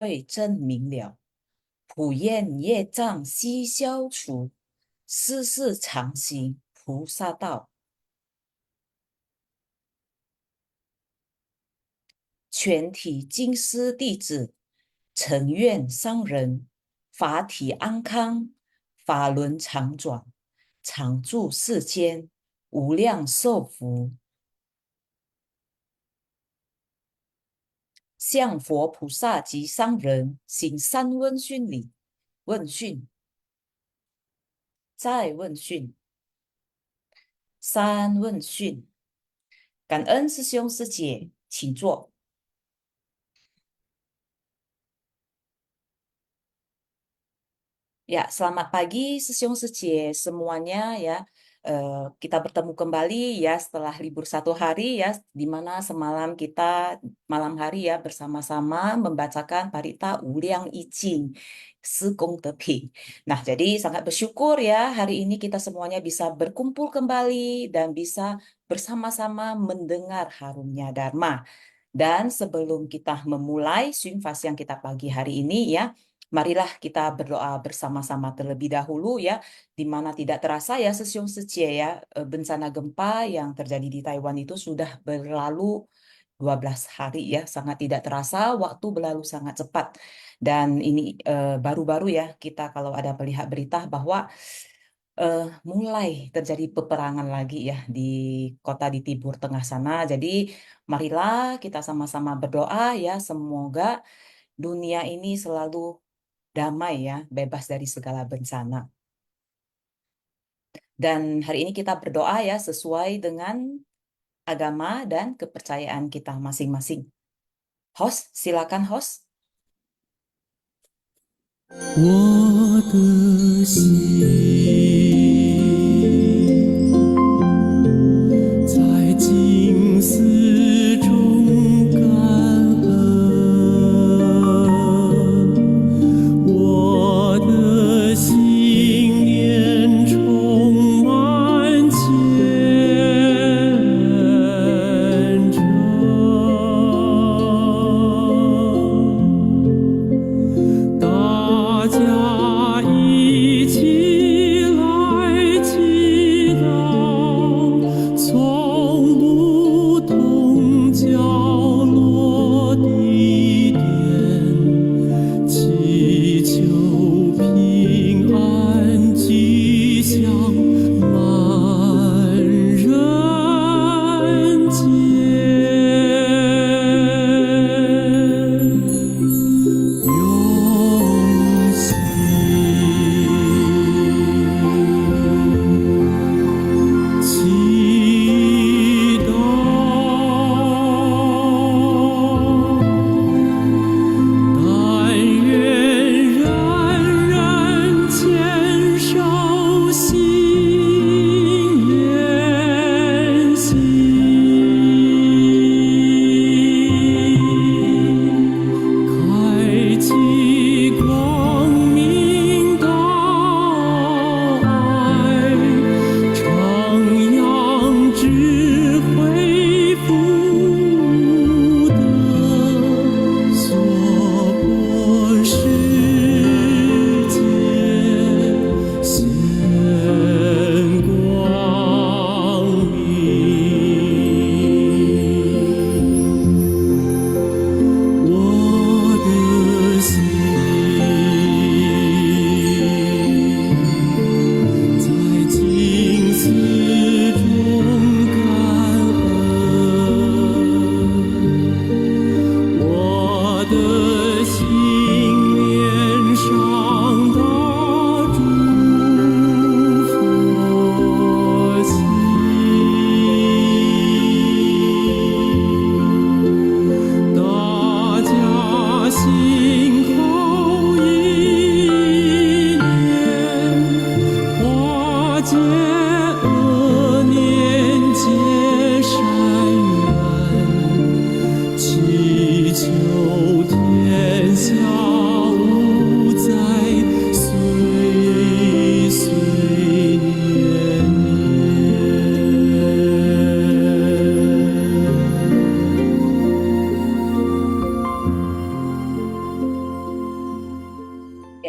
会证明了，普愿业障悉消除，世世常行菩萨道。全体经师弟子，诚愿上人法体安康，法轮常转，常住世间，无量寿福。向佛菩萨及上人行三问讯礼。问讯，再问讯，三问讯。感恩师兄师姐，请坐。Ya, selamat pagi师兄师姐semuanya ya. Kita bertemu kembali ya setelah libur 1 hari ya, di mana semalam kita malam hari ya bersama-sama membacakan Parita Uliang Icing, Sekong Tepi. Nah, jadi sangat bersyukur ya hari ini kita semuanya bisa berkumpul kembali dan bisa bersama-sama mendengar harumnya Dharma. Dan sebelum kita memulai Swing yang kita pagi hari ini ya, marilah kita berdoa bersama-sama terlebih dahulu ya, di mana tidak terasa ya Sesiung Secie ya, bencana gempa yang terjadi di Taiwan itu sudah berlalu 12 hari ya, sangat tidak terasa, waktu berlalu sangat cepat. Dan ini baru-baru ya kita kalau ada melihat berita bahwa mulai terjadi peperangan lagi ya di kota di Timur Tengah sana. Jadi marilah kita sama-sama berdoa ya, semoga dunia ini selalu damai ya, bebas dari segala bencana. Dan hari ini kita berdoa ya sesuai dengan agama dan kepercayaan kita masing-masing. Host, silakan host. 我的心在静思中感恩，我的心念充满虔诚。大家一起来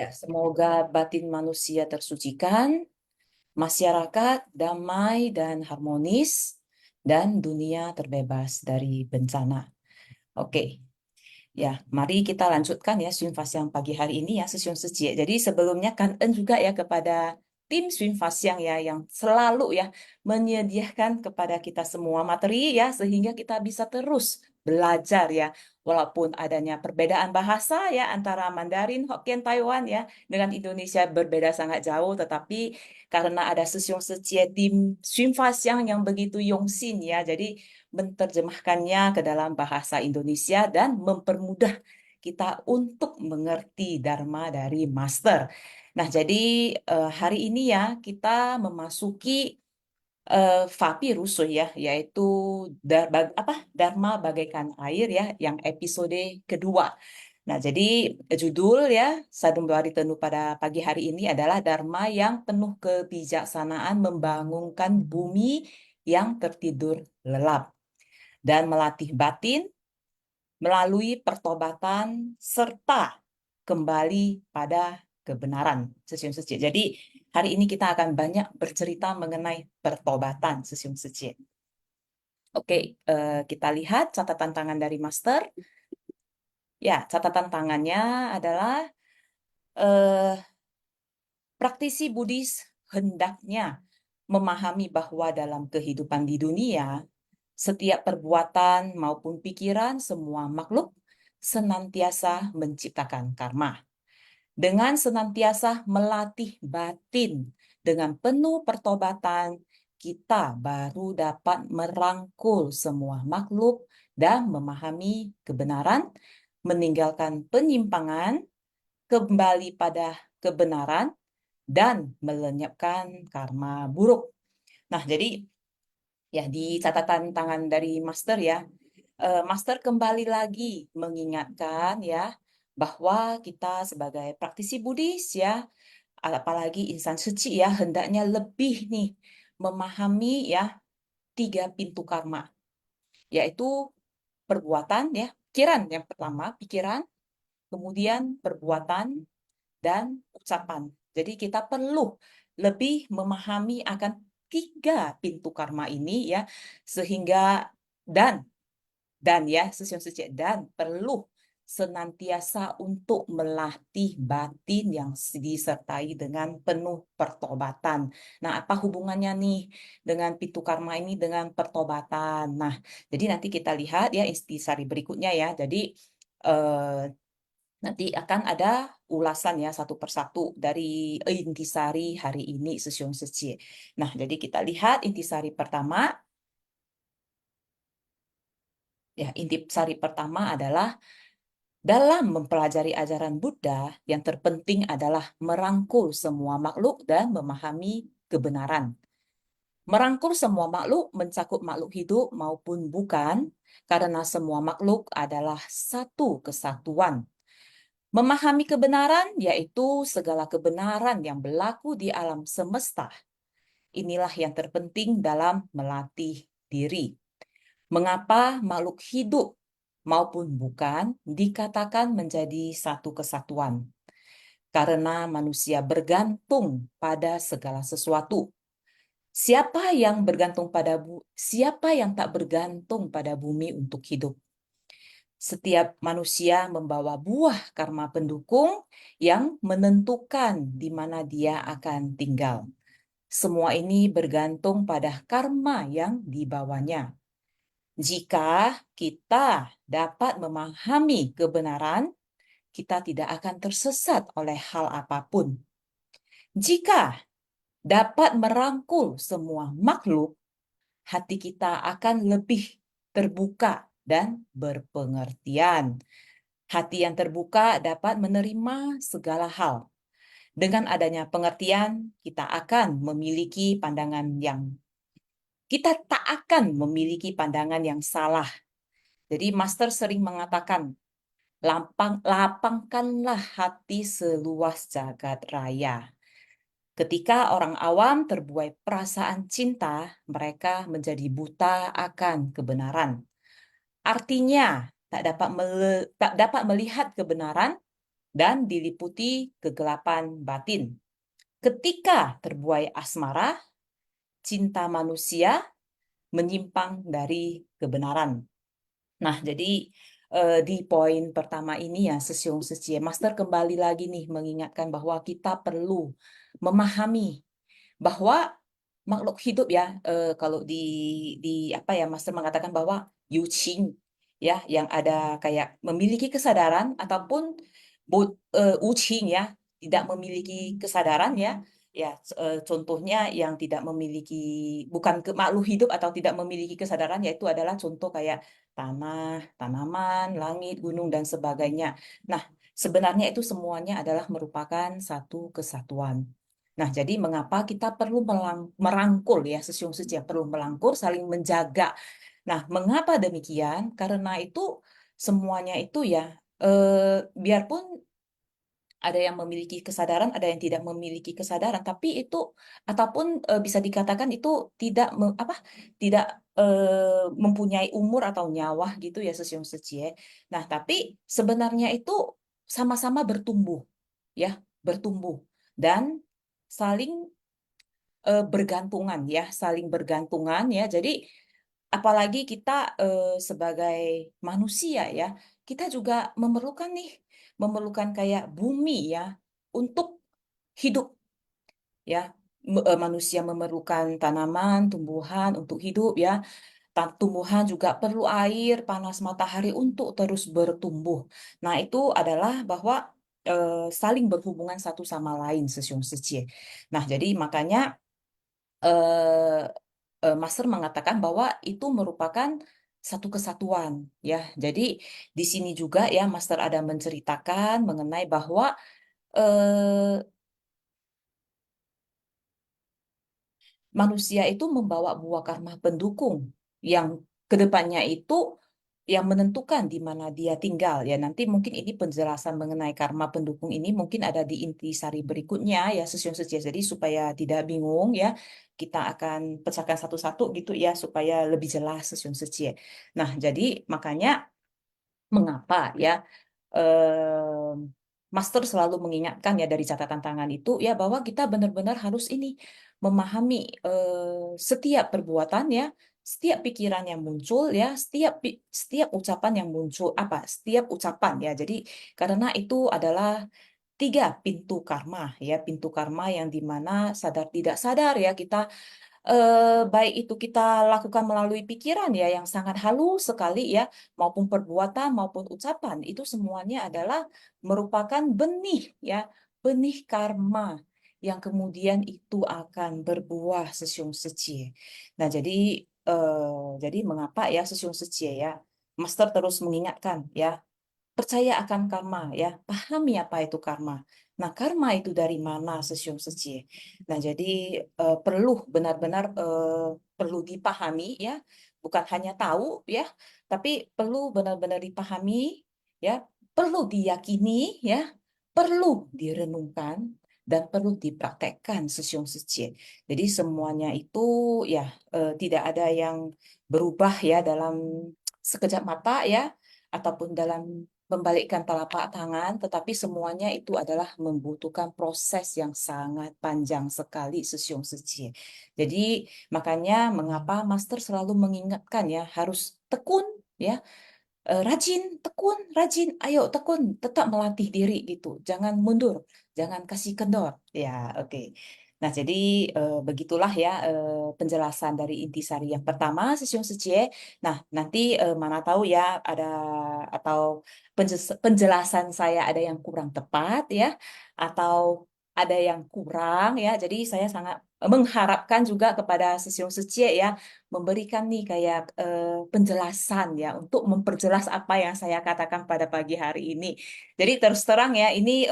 Ya, semoga batin manusia tersucikan, masyarakat damai dan harmonis, dan dunia terbebas dari bencana. Oke, ya, mari kita lanjutkan ya Swing Fast yang pagi hari ini ya, Sesiung Seci. Jadi sebelumnya kangen juga ya kepada tim Swing Fast yang selalu ya menyediakan kepada kita semua materi ya sehingga kita bisa terus belajar ya. Walaupun adanya perbedaan bahasa ya antara Mandarin, Hokkien, Taiwan ya dengan Indonesia berbeda sangat jauh, tetapi karena ada Sesiung Seci tim Swing Fast yang begitu yongsin ya, jadi menerjemahkannya ke dalam bahasa Indonesia dan mempermudah kita untuk mengerti Dharma dari Master. Nah, jadi hari ini ya kita memasuki Vapi Rusuh ya, yaitu Dharma bagaikan air ya, yang episode kedua. Nah, jadi judul ya Sadung Dwari Tenu pada pagi hari ini adalah Dharma yang penuh kebijaksanaan membangunkan bumi yang tertidur lelap dan melatih batin melalui pertobatan serta kembali pada kebenaran. Sesiun Seci. Jadi hari ini kita akan banyak bercerita mengenai pertobatan Sesiun Seci. Oke, kita lihat catatan tangan dari Master. Ya, catatan tangannya adalah eh, praktisi Buddhis hendaknya memahami bahwa dalam kehidupan di dunia, setiap perbuatan maupun pikiran semua makhluk senantiasa menciptakan karma. Dengan senantiasa melatih batin dengan penuh pertobatan, kita baru dapat merangkul semua makhluk dan memahami kebenaran, meninggalkan penyimpangan, kembali pada kebenaran, dan melenyapkan karma buruk. Nah, jadi ya di catatan tangan dari Master ya, Master kembali lagi mengingatkan ya bahwa kita sebagai praktisi Buddhis ya, apalagi insan suci ya, hendaknya lebih nih memahami ya tiga pintu karma, yaitu perbuatan ya, pikiran yang pertama, pikiran, kemudian perbuatan dan ucapan. Jadi kita perlu lebih memahami akan tiga pintu karma ini ya, sehingga dan ya Sesiun Suci dan perlu senantiasa untuk melatih batin yang disertai dengan penuh pertobatan. Nah, apa hubungannya nih dengan pintu karma ini dengan pertobatan? Nah, jadi nanti kita lihat ya intisari berikutnya ya. Jadi eh, nanti akan ada ulasan ya satu persatu dari intisari hari ini Sesiun Suci. Nah, jadi kita lihat intisari pertama. Ya, intisari pertama adalah dalam mempelajari ajaran Buddha, yang terpenting adalah merangkul semua makhluk dan memahami kebenaran. Merangkul semua makhluk mencakup makhluk hidup maupun bukan, karena semua makhluk adalah satu kesatuan. Memahami kebenaran yaitu segala kebenaran yang berlaku di alam semesta. Inilah yang terpenting dalam melatih diri. Mengapa makhluk hidup maupun bukan dikatakan menjadi satu kesatuan? Karena manusia bergantung pada segala sesuatu. Siapa yang tak bergantung pada bumi untuk hidup? Setiap manusia membawa buah karma pendukung yang menentukan di mana dia akan tinggal. Semua ini bergantung pada karma yang dibawanya. Jika kita dapat memahami kebenaran, kita tidak akan tersesat oleh hal apapun. Jika dapat merangkul semua makhluk, hati kita akan lebih terbuka dan berpengertian. Hati yang terbuka dapat menerima segala hal. Dengan adanya pengertian, kita tak akan memiliki pandangan yang salah. Jadi Master sering mengatakan, lapangkanlah hati seluas jagat raya. Ketika orang awam terbuai perasaan cinta, mereka menjadi buta akan kebenaran. Artinya, tak dapat melihat kebenaran dan diliputi kegelapan batin. Ketika terbuai asmara, cinta manusia menyimpang dari kebenaran. Nah, jadi di poin pertama ini ya, Sesiung Secie, Master kembali lagi nih mengingatkan bahwa kita perlu memahami bahwa makhluk hidup ya, kalau di apa ya, Master mengatakan bahwa Yuqing ya, yang ada kayak memiliki kesadaran ataupun Wuqing ya, tidak memiliki kesadaran ya. Ya, contohnya yang tidak memiliki, bukan ke makhluk hidup atau tidak memiliki kesadaran, yaitu adalah contoh kayak tanah, tanaman, langit, gunung, dan sebagainya. Nah, sebenarnya itu semuanya adalah merupakan satu kesatuan. Nah, jadi mengapa kita perlu merangkul ya, Sesiung Seci ya, perlu melangkul, saling menjaga. Nah, mengapa demikian? Karena itu semuanya itu ya, biarpun ada yang memiliki kesadaran, ada yang tidak memiliki kesadaran, tapi itu ataupun bisa dikatakan itu tidak tidak mempunyai umur atau nyawa gitu ya, Sesiung Seci ya. Nah, tapi sebenarnya itu sama-sama bertumbuh ya, bertumbuh dan saling bergantungan ya, saling bergantungan ya. Jadi apalagi kita sebagai manusia ya, kita juga memerlukan nih, memerlukan kayak bumi ya untuk hidup ya. Manusia memerlukan tanaman, tumbuhan untuk hidup ya. Tumbuhan juga perlu air, panas matahari untuk terus bertumbuh. Nah, itu adalah bahwa saling berhubungan satu sama lain, Sesiung Secie. Nah, jadi makanya eh, Master mengatakan bahwa itu merupakan satu kesatuan ya. Jadi di sini juga ya Master ada menceritakan mengenai bahwa eh, manusia itu membawa buah karma pendukung yang kedepannya itu yang menentukan di mana dia tinggal ya. Nanti mungkin ini penjelasan mengenai karma pendukung ini mungkin ada di intisari berikutnya ya, Sesiun Setia. Jadi supaya tidak bingung ya, kita akan pecahkan satu-satu gitu ya supaya lebih jelas, Sesiun Setia. Nah, jadi makanya mengapa ya, eh, Master selalu mengingatkan ya dari catatan tangan itu ya bahwa kita benar-benar harus ini memahami setiap perbuatan ya, setiap pikiran yang muncul ya, setiap ucapan yang muncul setiap ucapan ya. Jadi karena itu adalah tiga pintu karma ya, pintu karma yang dimana sadar tidak sadar ya kita baik itu kita lakukan melalui pikiran ya yang sangat halus sekali ya, maupun perbuatan maupun ucapan, itu semuanya adalah merupakan benih ya, benih karma yang kemudian itu akan berbuah, Sesiung Secie. Nah, jadi mengapa ya, Sesiung Secie ya, Master terus mengingatkan ya, percaya akan karma ya, pahami apa itu karma. Nah, karma itu dari mana, Sesium Secie? Nah, jadi perlu benar-benar perlu dipahami ya, bukan hanya tahu ya, tapi perlu benar-benar dipahami ya, perlu diyakini ya, perlu direnungkan dan perlu dipraktekkan, Sesium Secie. Jadi semuanya itu ya tidak ada yang berubah ya dalam sekejap mata ya, ataupun dalam membalikkan telapak tangan, tetapi semuanya itu adalah membutuhkan proses yang sangat panjang sekali, Sesiung Seci. Jadi makanya mengapa Master selalu mengingatkan ya, harus tekun ya, rajin, tekun, rajin, ayo tekun, tetap melatih diri gitu. Jangan mundur, jangan kasih kendor. Ya, oke. Nah, jadi begitulah ya penjelasan dari intisari yang pertama, Sesiung Secie. Nah, nanti mana tahu ya ada atau penjelasan saya ada yang kurang tepat ya, atau ada yang kurang ya. Jadi saya sangat mengharapkan juga kepada Sesiung Secie ya memberikan nih kayak penjelasan ya untuk memperjelas apa yang saya katakan pada pagi hari ini. Jadi terus terang ya, ini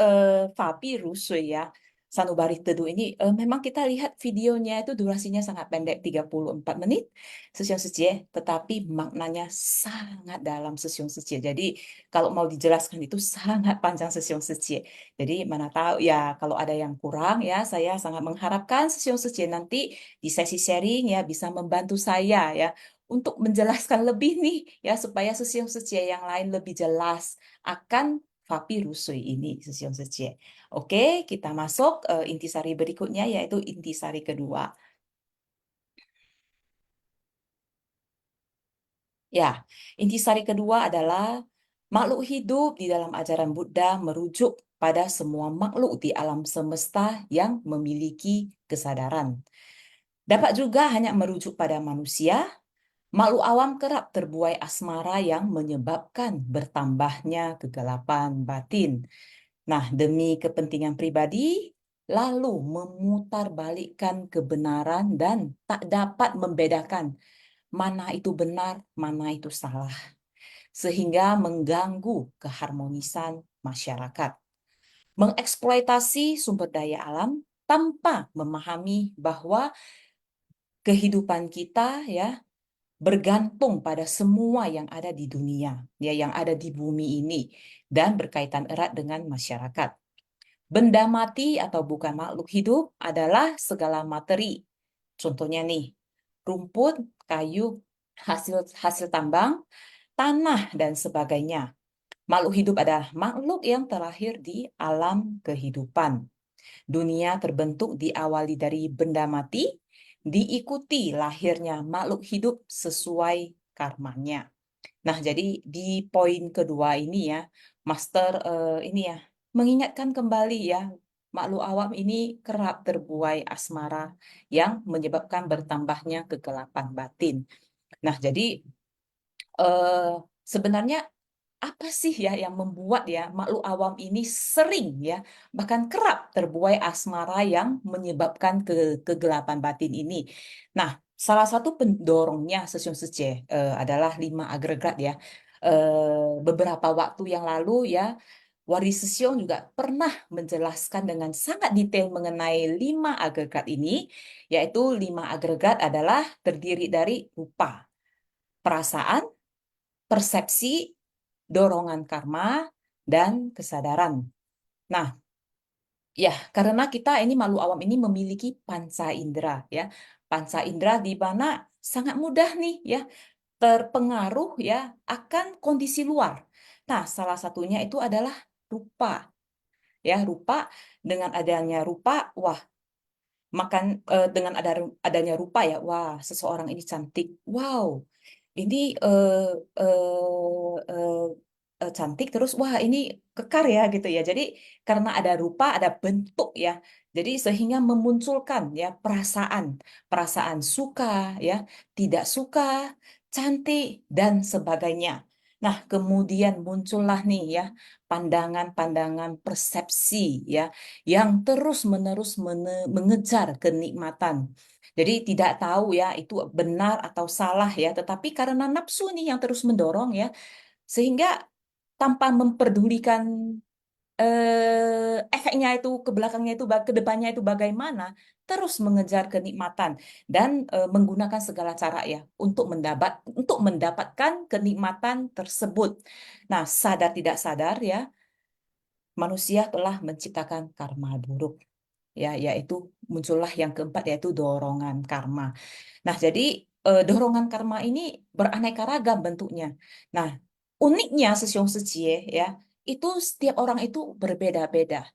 Fabi Rusui ya. Sanubari Teduh ini memang kita lihat videonya itu durasinya sangat pendek 34 menit Sesiung Secie, tetapi maknanya sangat dalam, Sesiung Secie. Jadi kalau mau dijelaskan itu sangat panjang, Sesiung Secie. Jadi mana tahu ya kalau ada yang kurang ya, saya sangat mengharapkan Sesiung Secie nanti di sesi sharing ya bisa membantu saya ya untuk menjelaskan lebih nih ya supaya Sesiung Secie yang lain lebih jelas akan 法必如水 ini Sesiong Secie. Oke, kita masuk intisari berikutnya yaitu intisari kedua. Ya, intisari kedua adalah makhluk hidup di dalam ajaran Buddha merujuk pada semua makhluk di alam semesta yang memiliki kesadaran. Dapat juga hanya merujuk pada manusia. Makhluk awam kerap terbuai asmara yang menyebabkan bertambahnya kegelapan batin. Nah, demi kepentingan pribadi, lalu memutarbalikkan kebenaran dan tak dapat membedakan mana itu benar, mana itu salah, sehingga mengganggu keharmonisan masyarakat. Mengeksploitasi sumber daya alam tanpa memahami bahwa kehidupan kita ya bergantung pada semua yang ada di dunia, ya yang ada di bumi ini dan berkaitan erat dengan masyarakat. Benda mati atau bukan makhluk hidup adalah segala materi. Contohnya nih, rumput, kayu, hasil hasil tambang, tanah dan sebagainya. Makhluk hidup adalah makhluk yang terlahir di alam kehidupan. Dunia terbentuk diawali dari benda mati, diikuti lahirnya makhluk hidup sesuai karmanya. Nah, jadi di poin kedua ini ya, Master ini ya, mengingatkan kembali ya, makhluk awam ini kerap terbuai asmara yang menyebabkan bertambahnya kegelapan batin. Nah, jadi eh, sebenarnya apa sih ya yang membuat ya makhluk awam ini sering ya bahkan kerap terbuai asmara yang menyebabkan kegelapan batin ini. Nah, salah satu pendorongnya Sesiong Sece adalah 5 agregat ya. Beberapa waktu yang lalu ya Wari Sesiong juga pernah menjelaskan dengan sangat detail mengenai 5 agregat ini, yaitu 5 agregat adalah terdiri dari rupa, perasaan, persepsi, dorongan karma, dan kesadaran. Nah, ya karena kita ini makhluk awam ini memiliki panca indera ya. Panca indera di mana sangat mudah nih ya terpengaruh ya akan kondisi luar. Nah, salah satunya itu adalah rupa. Ya, rupa dengan adanya rupa, wah, dengan adanya rupa ya, wah, seseorang ini cantik. Wow, ini cantik terus wah ini kekar ya gitu ya. Jadi karena ada rupa, ada bentuk ya. Jadi sehingga memunculkan ya perasaan suka ya, tidak suka, cantik dan sebagainya. Nah, kemudian muncullah nih ya pandangan-pandangan persepsi ya yang terus-menerus mengejar kenikmatan. Jadi tidak tahu ya itu benar atau salah ya, tetapi karena nafsu nih yang terus mendorong ya, sehingga tanpa memperdulikan efeknya itu ke belakangnya itu ke depannya itu bagaimana, terus mengejar kenikmatan dan menggunakan segala cara ya untuk mendapatkan kenikmatan tersebut. Nah, sadar tidak sadar ya, manusia telah menciptakan karma buruk ya, yaitu muncullah yang keempat yaitu dorongan karma. Nah, jadi dorongan karma ini beraneka ragam bentuknya. Nah, uniknya Sesiong Secie ya, itu setiap orang itu berbeda-beda.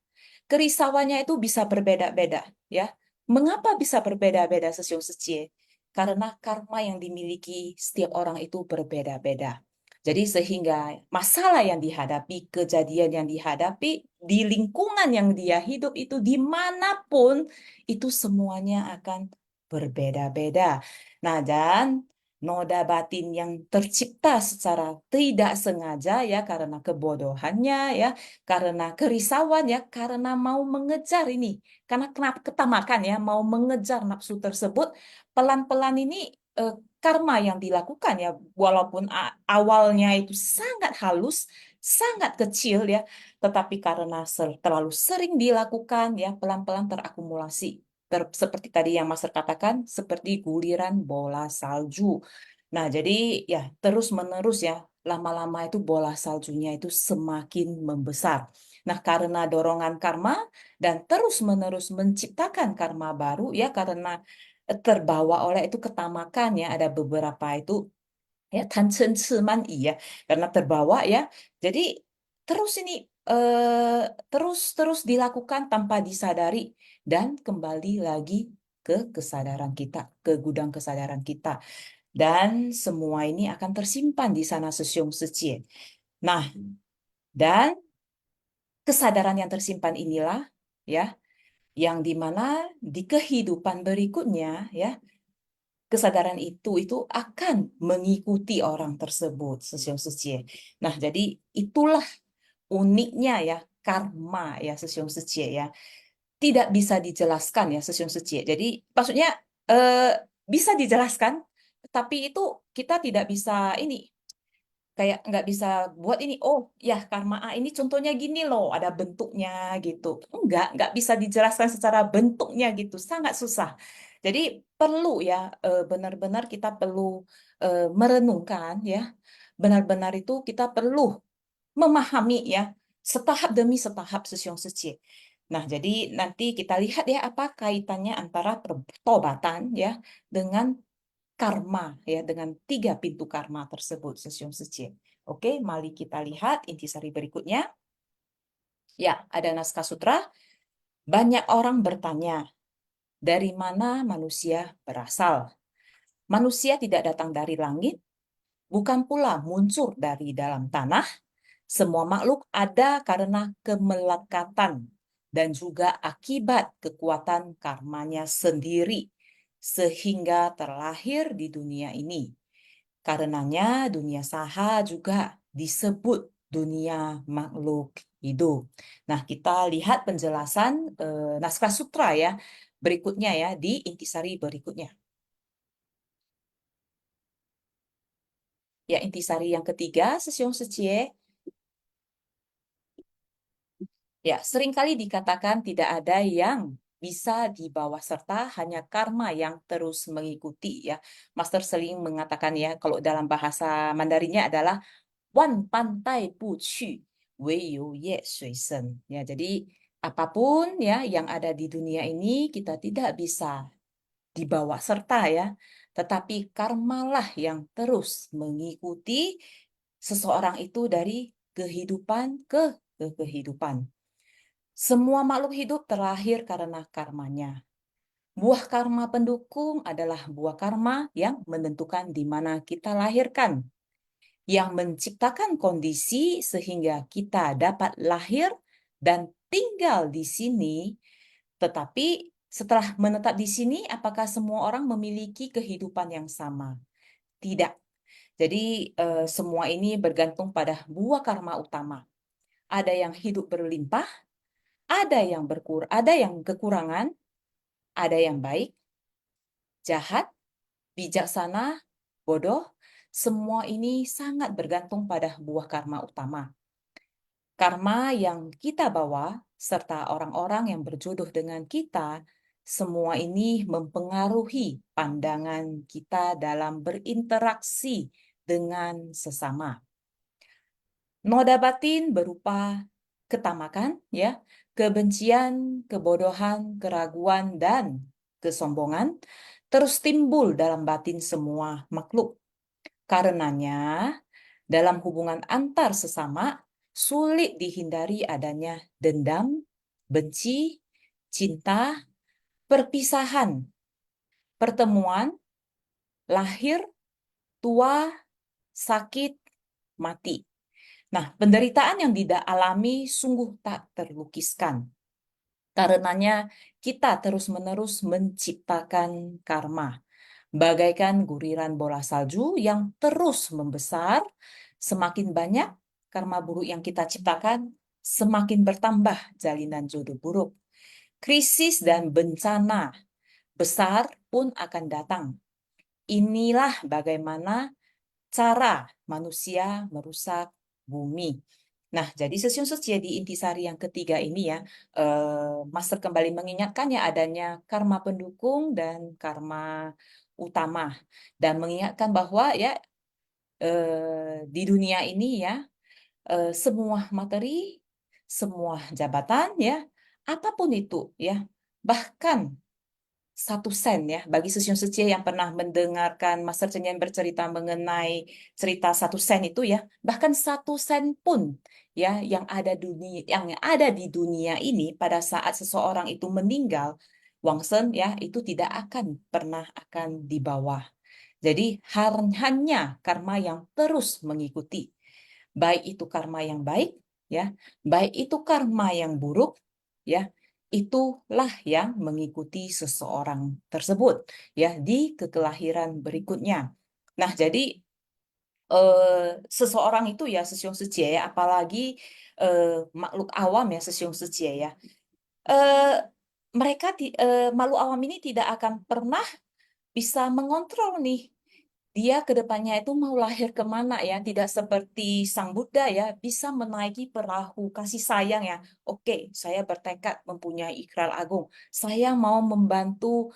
Kerisauannya itu bisa berbeda-beda ya. Mengapa bisa berbeda-beda Sesiong Secie? Karena karma yang dimiliki setiap orang itu berbeda-beda. Jadi sehingga masalah yang dihadapi, kejadian yang dihadapi di lingkungan yang dia hidup itu dimanapun itu semuanya akan berbeda-beda. Nah, dan noda batin yang tercipta secara tidak sengaja ya karena kebodohannya ya, karena kerisauan ya, karena mau mengejar ini, karena kenapa ketamakan ya, mau mengejar nafsu tersebut, pelan-pelan ini eh, karma yang dilakukan ya, walaupun awalnya itu sangat halus, sangat kecil ya, tetapi karena terlalu sering dilakukan ya, pelan-pelan terakumulasi. Seperti tadi yang Mas katakan, seperti guliran bola salju. Nah, jadi ya terus-menerus ya, lama-lama itu bola saljunya itu semakin membesar. Nah, karena dorongan karma dan terus-menerus menciptakan karma baru ya, karena terbawa oleh itu ketamakan ya, ada beberapa itu ya tanchen ciman iya, karena terbawa ya. Jadi terus ini terus dilakukan tanpa disadari dan kembali lagi ke kesadaran kita, ke gudang kesadaran kita. Dan semua ini akan tersimpan di sana Sesyum Secie. Nah, dan kesadaran yang tersimpan inilah ya, yang dimana di kehidupan berikutnya ya, kesadaran itu akan mengikuti orang tersebut Sesyum Secie. Nah, jadi itulah uniknya ya karma ya Sesyum Secie ya. Tidak bisa dijelaskan ya Sesyum Secie. Jadi maksudnya eh, bisa dijelaskan, tapi itu kita tidak bisa ini kayak nggak bisa buat ini. Oh ya karma A ini contohnya gini loh, ada bentuknya gitu. Nggak bisa dijelaskan secara bentuknya gitu, sangat susah. Jadi perlu ya benar-benar kita perlu merenungkan ya. Benar-benar itu kita perlu memahami ya setahap demi setahap Sesyong Seci. Nah, jadi nanti kita lihat ya apa kaitannya antara pertobatan ya dengan karma ya dengan tiga pintu karma tersebut Sesyong Seci. Oke, mari kita lihat intisari berikutnya. Ya, ada naskah sutra. Banyak orang bertanya, dari mana manusia berasal? Manusia tidak datang dari langit, bukan pula muncul dari dalam tanah. Semua makhluk ada karena kemelekatan dan juga akibat kekuatan karmanya sendiri, sehingga terlahir di dunia ini. Karenanya dunia saha juga disebut dunia makhluk hidup. Nah, kita lihat penjelasan naskah sutra ya berikutnya ya di intisari berikutnya. Ya, intisari yang ketiga, Sesyong Secie. Ya, seringkali dikatakan tidak ada yang bisa dibawa serta hanya karma yang terus mengikuti ya. Master sering mengatakan ya, kalau dalam bahasa Mandarinnya adalah Wan pantai pu qu, wei yu ye shui sen. Ya, jadi apapun ya yang ada di dunia ini kita tidak bisa dibawa serta ya, tetapi karmalah yang terus mengikuti seseorang itu dari kehidupan ke kehidupan. Semua makhluk hidup terlahir karena karmanya. Buah karma pendukung adalah buah karma yang menentukan di mana kita lahirkan, yang menciptakan kondisi sehingga kita dapat lahir dan tinggal di sini. Tetapi setelah menetap di sini, apakah semua orang memiliki kehidupan yang sama? Tidak. Jadi semua ini bergantung pada buah karma utama. Ada yang hidup berlimpah, ada yang kekurangan, ada yang baik, jahat, bijaksana, bodoh. Semua ini sangat bergantung pada buah karma utama. Karma yang kita bawa, serta orang-orang yang berjodoh dengan kita, semua ini mempengaruhi pandangan kita dalam berinteraksi dengan sesama. Noda batin berupa ketamakan, ya, kebencian, kebodohan, keraguan, dan kesombongan terus timbul dalam batin semua makhluk. Karenanya, dalam hubungan antar sesama, sulit dihindari adanya dendam, benci, cinta, perpisahan, pertemuan, lahir, tua, sakit, mati. Nah, penderitaan yang tidak alami sungguh tak terlukiskan. Karenanya, kita terus-menerus menciptakan karma, bagaikan guriran bola salju yang terus membesar. Semakin banyak karma buruk yang kita ciptakan, semakin bertambah jalinan jodoh buruk. Krisis dan bencana besar pun akan datang. Inilah bagaimana cara manusia merusak bumi. Nah, jadi Sesyum Secia di intisari yang ketiga ini ya, Master kembali mengingatkannya adanya karma pendukung dan karma utama. Dan mengingatkan bahwa ya di dunia ini ya, semua materi, semua jabatan ya, apapun itu ya, bahkan 1 sen ya bagi Sesyum Secia yang pernah mendengarkan Master Cenyen bercerita mengenai cerita 1 sen itu ya bahkan 1 sen pun ya yang ada di dunia ini pada saat seseorang itu meninggal, wangsen ya itu tidak akan pernah akan di bawah. Jadi hanya karma yang terus mengikuti, baik itu karma yang baik, ya, baik itu karma yang buruk, ya, itulah yang mengikuti seseorang tersebut, ya, di kekelahiran berikutnya. Nah, jadi seseorang itu ya Sesiung Setie ya, apalagi eh, makhluk awam ya Sesiung Setie ya, eh, makhluk awam ini tidak akan pernah bisa mengontrol nih dia ke depannya itu mau lahir kemana ya, tidak seperti Sang Buddha ya, bisa menaiki perahu kasih sayang ya. Oke, saya bertekad mempunyai ikrar agung. Saya mau membantu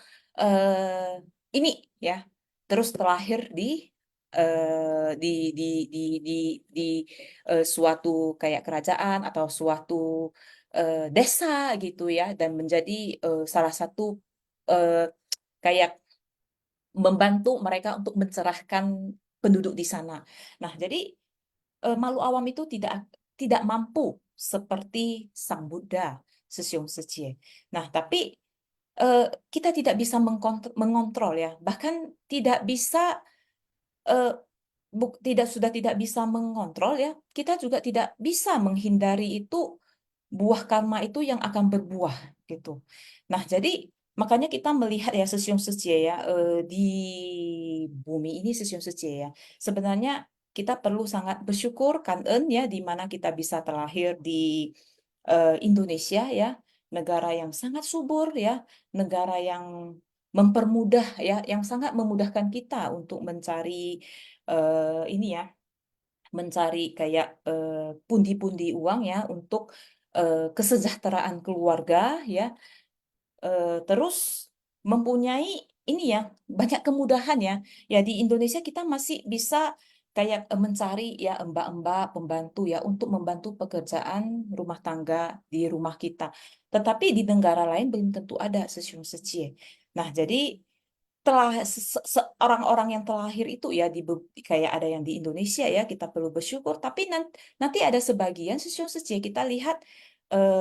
ini ya. Terus terlahir eh, di di di di di suatu kayak kerajaan atau suatu desa gitu ya, dan menjadi salah satu eh, kayak membantu mereka untuk mencerahkan penduduk di sana. Nah, jadi makhluk awam itu tidak tidak mampu seperti Sang Buddha, Sesiung Setie. Nah, tapi eh, kita tidak bisa mengontrol ya, bahkan tidak bisa eh, sudah tidak bisa mengontrol ya, kita juga tidak bisa menghindari itu buah karma itu yang akan berbuah gitu. Nah, jadi makanya kita melihat ya Sesiung Setie ya di bumi ini Sesiung Setie ya. Sebenarnya kita perlu sangat bersyukur kangen ya di mana kita bisa terlahir di Indonesia ya, negara yang sangat subur ya, negara yang mempermudah ya, yang sangat memudahkan kita untuk mencari ini ya, mencari kayak pundi-pundi uang ya untuk kesejahteraan keluarga ya. Terus mempunyai ini ya banyak kemudahan ya. Ya di Indonesia kita masih bisa kayak mencari ya mbak-mbak pembantu ya untuk membantu pekerjaan rumah tangga di rumah kita. Tetapi di negara lain belum tentu ada Sesiung Secie. Nah, jadi telah orang-orang yang terlahir itu ya kayak ada yang di Indonesia ya kita perlu bersyukur, tapi nanti ada sebagian Sesiung Secie kita lihat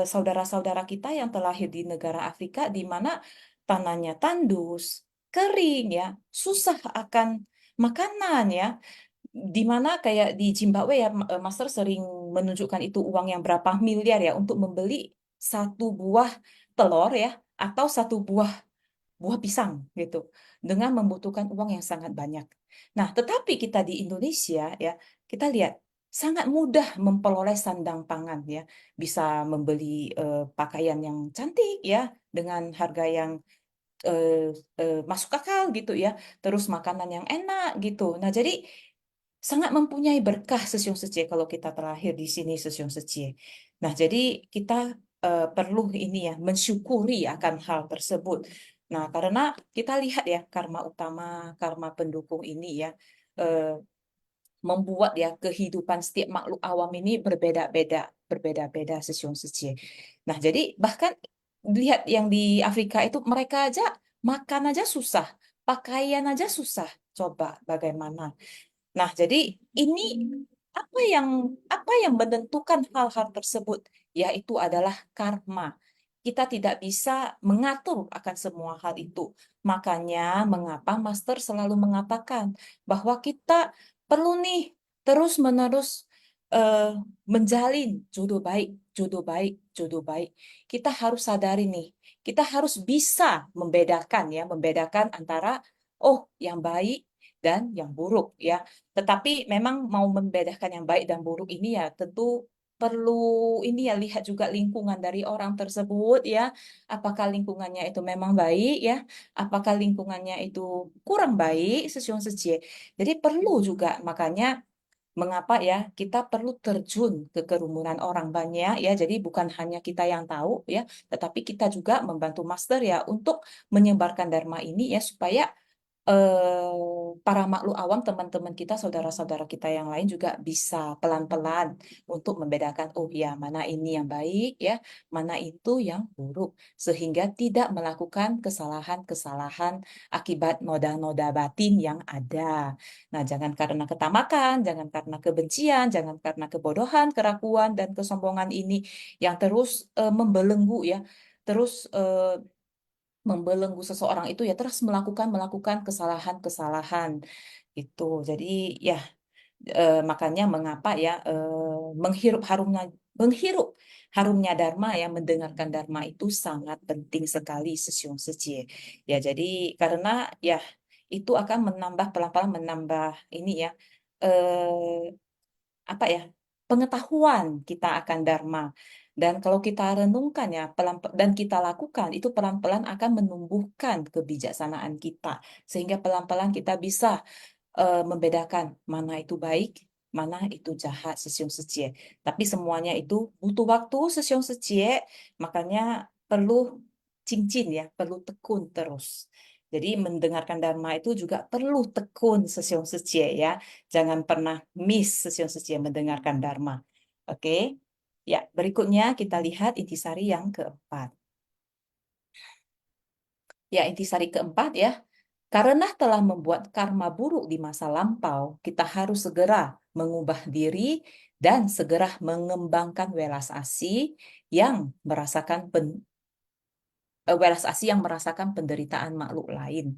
saudara-saudara kita yang terlahir di negara Afrika di mana tanahnya tandus, kering ya, susah akan makanan ya, di mana kayak di Zimbabwe ya Master sering menunjukkan itu uang yang berapa miliar ya untuk membeli satu buah telur ya atau satu buah pisang gitu dengan membutuhkan uang yang sangat banyak. Nah, tetapi kita di Indonesia ya, kita lihat sangat mudah memperoleh sandang pangan ya, bisa membeli pakaian yang cantik ya dengan harga yang eh, masuk akal gitu ya, terus makanan yang enak gitu. Nah, jadi sangat mempunyai berkah Sesiung Secie kalau kita terlahir di sini Sesiung Secie. Nah, jadi kita perlu ini ya mensyukuri akan hal tersebut. Nah, karena kita lihat ya karma utama, karma pendukung ini ya eh, membuat ya kehidupan setiap makhluk awam ini berbeda-beda, berbeda-beda Sesiung Secie. Nah, jadi bahkan lihat yang di Afrika itu mereka aja makan aja susah, pakaian aja susah. Coba bagaimana? Nah, jadi ini apa yang apa yang menentukan hal-hal tersebut? Yaitu adalah karma. Kita tidak bisa mengatur akan semua hal itu. Makanya mengapa Master selalu mengatakan bahwa kita perlu nih terus-menerus eh, menjalin jodoh baik, jodoh baik, jodoh baik. Kita harus sadari nih, kita harus bisa membedakan ya, membedakan antara oh yang baik dan yang buruk ya. Tetapi memang mau membedakan yang baik dan buruk ini ya tentu perlu ini ya lihat juga lingkungan dari orang tersebut ya. Apakah lingkungannya itu memang baik ya? Apakah lingkungannya itu kurang baik Sesiung Secie. Jadi perlu juga makanya mengapa ya kita perlu terjun ke kerumunan orang banyak ya. Jadi bukan hanya kita yang tahu ya, tetapi kita juga membantu master ya untuk menyebarkan dharma ini ya supaya para makhluk awam, teman-teman kita, saudara-saudara kita yang lain juga bisa pelan-pelan untuk membedakan, oh ya, mana ini yang baik ya, mana itu yang buruk, sehingga tidak melakukan kesalahan-kesalahan akibat noda-noda batin yang ada. Nah, jangan karena ketamakan, jangan karena kebencian, jangan karena kebodohan, kerakuan, dan kesombongan ini yang terus membelenggu ya, terus membelenggu seseorang itu ya terus melakukan kesalahan-kesalahan itu. Jadi ya makanya mengapa ya menghirup harumnya Dharma ya, mendengarkan Dharma itu sangat penting sekali Sesyong Secie. Ya jadi karena ya itu akan menambah pelan-pelan menambah ini ya apa ya, pengetahuan kita akan Dharma. Dan kalau kita renungkan ya pelan dan kita lakukan itu pelan-pelan akan menumbuhkan kebijaksanaan kita, sehingga pelan-pelan kita bisa membedakan mana itu baik, mana itu jahat, Sesyong Secie. Tapi semuanya itu butuh waktu, Sesyong Secie, makanya perlu cincin ya, perlu tekun terus. Jadi mendengarkan Dharma itu juga perlu tekun, Sesyong Secie ya. Jangan pernah miss, Sesyong Secie, mendengarkan Dharma. Oke. Ya, berikutnya kita lihat intisari yang keempat. Ya, intisari keempat ya. Karena telah membuat karma buruk di masa lampau, kita harus segera mengubah diri dan segera mengembangkan welas asih yang welas asih yang merasakan penderitaan makhluk lain.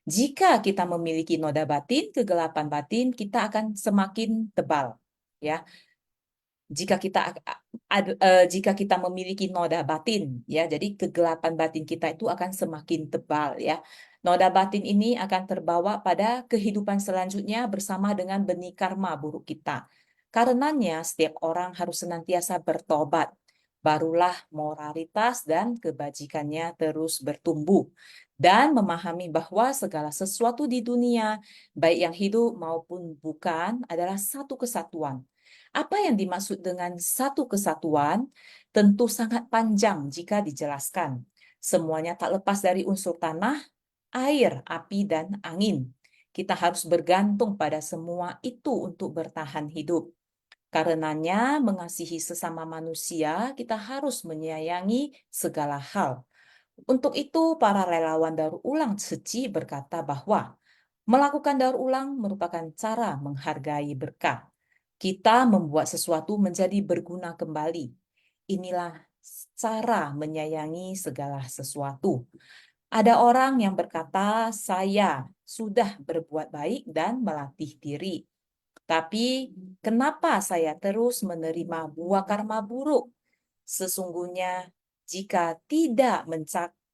Jika kita memiliki noda batin, kegelapan batin, kita akan semakin tebal. Ya, jika kita memiliki noda batin ya, jadi kegelapan batin kita itu akan semakin tebal ya. Noda batin ini akan terbawa pada kehidupan selanjutnya bersama dengan benih karma buruk kita. Karenanya setiap orang harus senantiasa bertobat, barulah moralitas dan kebajikannya terus bertumbuh, dan memahami bahwa segala sesuatu di dunia, baik yang hidup maupun bukan, adalah satu kesatuan. Apa yang dimaksud dengan satu kesatuan tentu sangat panjang jika dijelaskan. Semuanya tak lepas dari unsur tanah, air, api, dan angin. Kita harus bergantung pada semua itu untuk bertahan hidup. Karenanya, mengasihi sesama manusia, kita harus menyayangi segala hal. Untuk itu, para relawan daur ulang Seci berkata bahwa melakukan daur ulang merupakan cara menghargai berkah. Kita membuat sesuatu menjadi berguna kembali. Inilah cara menyayangi segala sesuatu. Ada orang yang berkata, "Saya sudah berbuat baik dan melatih diri. Tapi kenapa saya terus menerima buah karma buruk? Sesungguhnya, jika tidak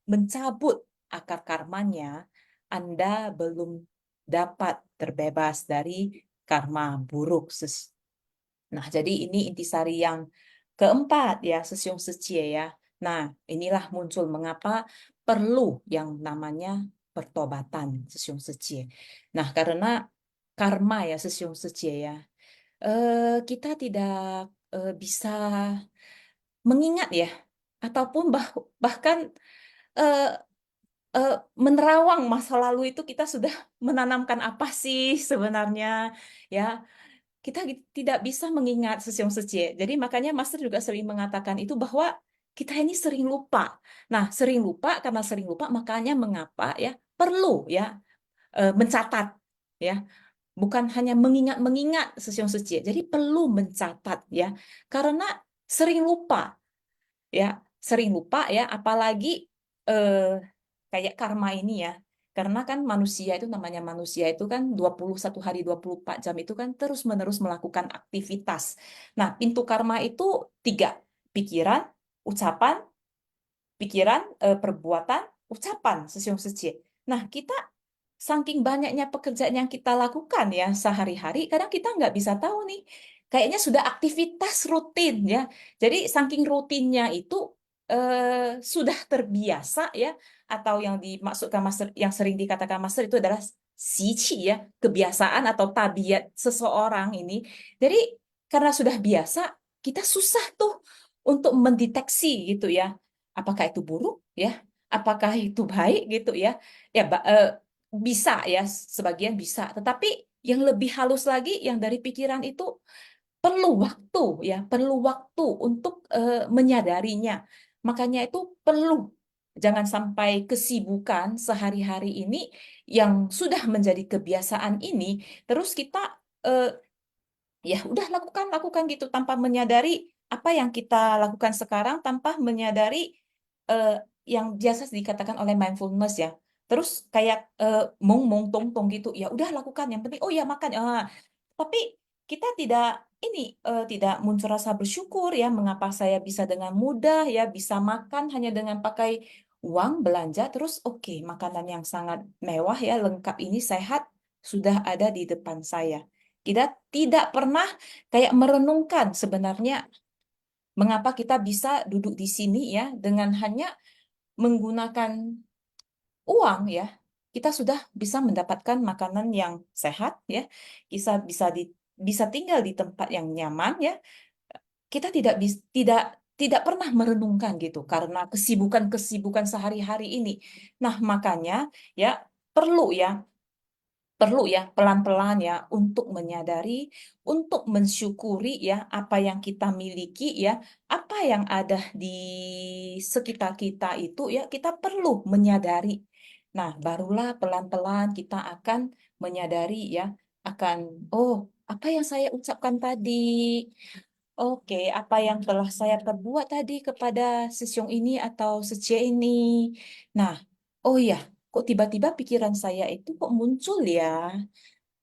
mencabut akar karmanya, Anda belum dapat terbebas dari karma buruk." Nah, jadi ini intisari yang keempat ya, Sesyong Secie ya. Nah, inilah muncul mengapa perlu yang namanya pertobatan, Sesyong Secie. Nah, karena karma ya, Sesyong Secie ya, kita tidak bisa mengingat ya, ataupun bahkan eh, eh, menerawang masa lalu itu kita sudah menanamkan apa sih sebenarnya ya. Kita tidak bisa mengingat Sesyong Secie. Jadi makanya Master juga sering mengatakan itu bahwa kita ini sering lupa. Nah, sering lupa, karena sering lupa makanya mengapa ya perlu ya mencatat ya. Bukan hanya mengingat-mengingat Sesyong Secie. Jadi perlu mencatat ya. Karena sering lupa ya, sering lupa ya, apalagi eh, kayak karma ini ya. Karena kan manusia itu, namanya manusia itu kan 21 hari 24 jam itu kan terus-menerus melakukan aktivitas. Nah, pintu karma itu tiga: pikiran, ucapan, perbuatan, ucapan, Sesyong Secie. Nah, kita saking banyaknya pekerjaan yang kita lakukan ya sehari-hari, kadang kita nggak bisa tahu nih. Kayaknya sudah aktivitas rutin ya. Jadi saking rutinnya itu sudah terbiasa ya, atau yang dimaksudkan master, yang sering dikatakan master itu adalah sici ya, kebiasaan atau tabiat seseorang ini. Jadi karena sudah biasa, kita susah tuh untuk mendeteksi gitu ya. Apakah itu buruk ya? Apakah itu baik gitu ya? Ya, bisa ya, sebagian bisa. Tetapi yang lebih halus lagi, yang dari pikiran itu perlu waktu ya, perlu waktu untuk menyadarinya. Makanya itu perlu, jangan sampai kesibukan sehari-hari ini yang sudah menjadi kebiasaan ini, terus kita eh, ya udah lakukan lakukan gitu tanpa menyadari apa yang kita lakukan sekarang, tanpa menyadari eh, yang biasa dikatakan oleh mindfulness ya. Terus kayak mong mong tong tong gitu, ya udah lakukan, yang penting oh ya makan. Tapi kita tidak ini tidak muncul rasa bersyukur ya, mengapa saya bisa dengan mudah ya bisa makan hanya dengan pakai uang belanja, terus oke, makanan yang sangat mewah ya, lengkap ini sehat sudah ada di depan saya. Kita tidak pernah kayak merenungkan sebenarnya mengapa kita bisa duduk di sini ya dengan hanya menggunakan uang ya. Kita sudah bisa mendapatkan makanan yang sehat ya. Kita bisa tinggal di tempat yang nyaman ya. Kita tidak pernah merenungkan gitu karena kesibukan-kesibukan sehari-hari ini. Nah, makanya ya perlu ya pelan-pelan ya untuk menyadari, untuk mensyukuri ya apa yang kita miliki ya, apa yang ada di sekitar kita itu ya kita perlu menyadari. Nah, barulah pelan-pelan kita akan menyadari ya akan oh, apa yang saya ucapkan tadi. Oke, apa yang telah saya perbuat tadi kepada Sesyong ini atau Secie ini. Nah, oh ya, kok tiba-tiba pikiran saya itu kok muncul ya?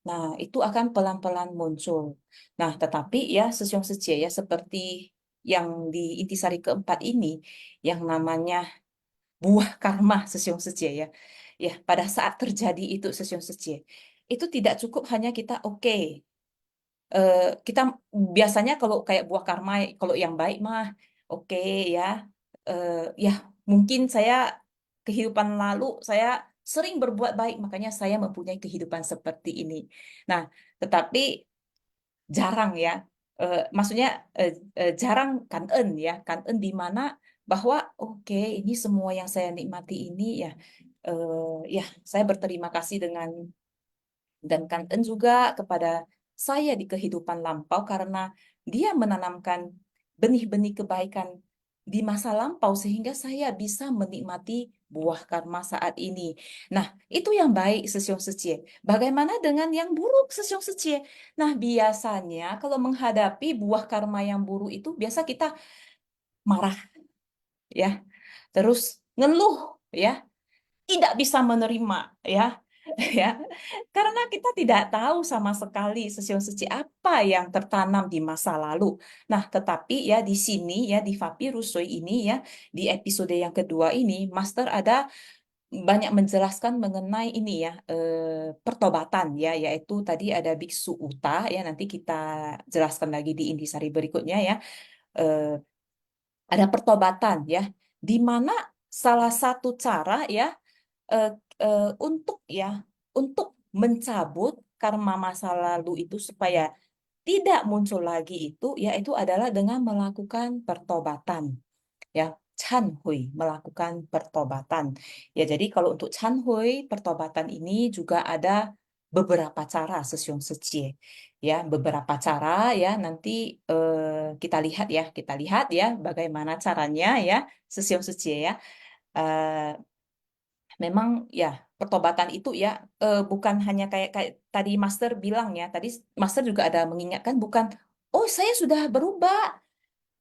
Nah, itu akan pelan-pelan muncul. Nah, tetapi ya Sesyong Secie ya seperti yang di intisari keempat ini, yang namanya buah karma Sesyong Secie ya. Ya, pada saat terjadi itu Sesyong Secie, itu tidak cukup hanya kita oke. Kita biasanya kalau kayak buah karma, kalau yang baik mah oke ya. Eh, ya, mungkin saya kehidupan lalu saya sering berbuat baik, makanya saya mempunyai kehidupan seperti ini. Nah, tetapi jarang ya. Maksudnya jarang kan ya, kan di mana bahwa oke, ini semua yang saya nikmati ini ya, ya saya berterima kasih dengan dan kangen juga kepada saya di kehidupan lampau karena dia menanamkan benih-benih kebaikan di masa lampau sehingga saya bisa menikmati buah karma saat ini. Nah, itu yang baik Sesyong Secie. Bagaimana dengan yang buruk Sesyong Secie? Nah, biasanya kalau menghadapi buah karma yang buruk itu biasa kita marah ya, terus ngeluh ya, tidak bisa menerima ya. Ya, karena kita tidak tahu sama sekali sesion suci apa yang tertanam di masa lalu. Nah, tetapi ya di sini ya di Fapi Rusoi ini ya di episode yang kedua ini Master ada banyak menjelaskan mengenai ini ya pertobatan ya, yaitu tadi ada Biksu Uta ya, nanti kita jelaskan lagi di intisari berikutnya ya. Eh, ada pertobatan ya, di mana salah satu cara ya eh, untuk ya untuk mencabut karma masa lalu itu supaya tidak muncul lagi itu yaitu adalah dengan melakukan pertobatan ya, Chan Hui, melakukan pertobatan ya. Jadi kalau untuk Chan Hui pertobatan ini juga ada beberapa cara Sesyong Secie ya, beberapa cara ya, nanti kita lihat ya bagaimana caranya ya Sesyong Secie ya. Memang ya pertobatan itu ya bukan hanya kayak kayak tadi Master bilang ya. Tadi Master juga ada mengingatkan bukan oh saya sudah berubah.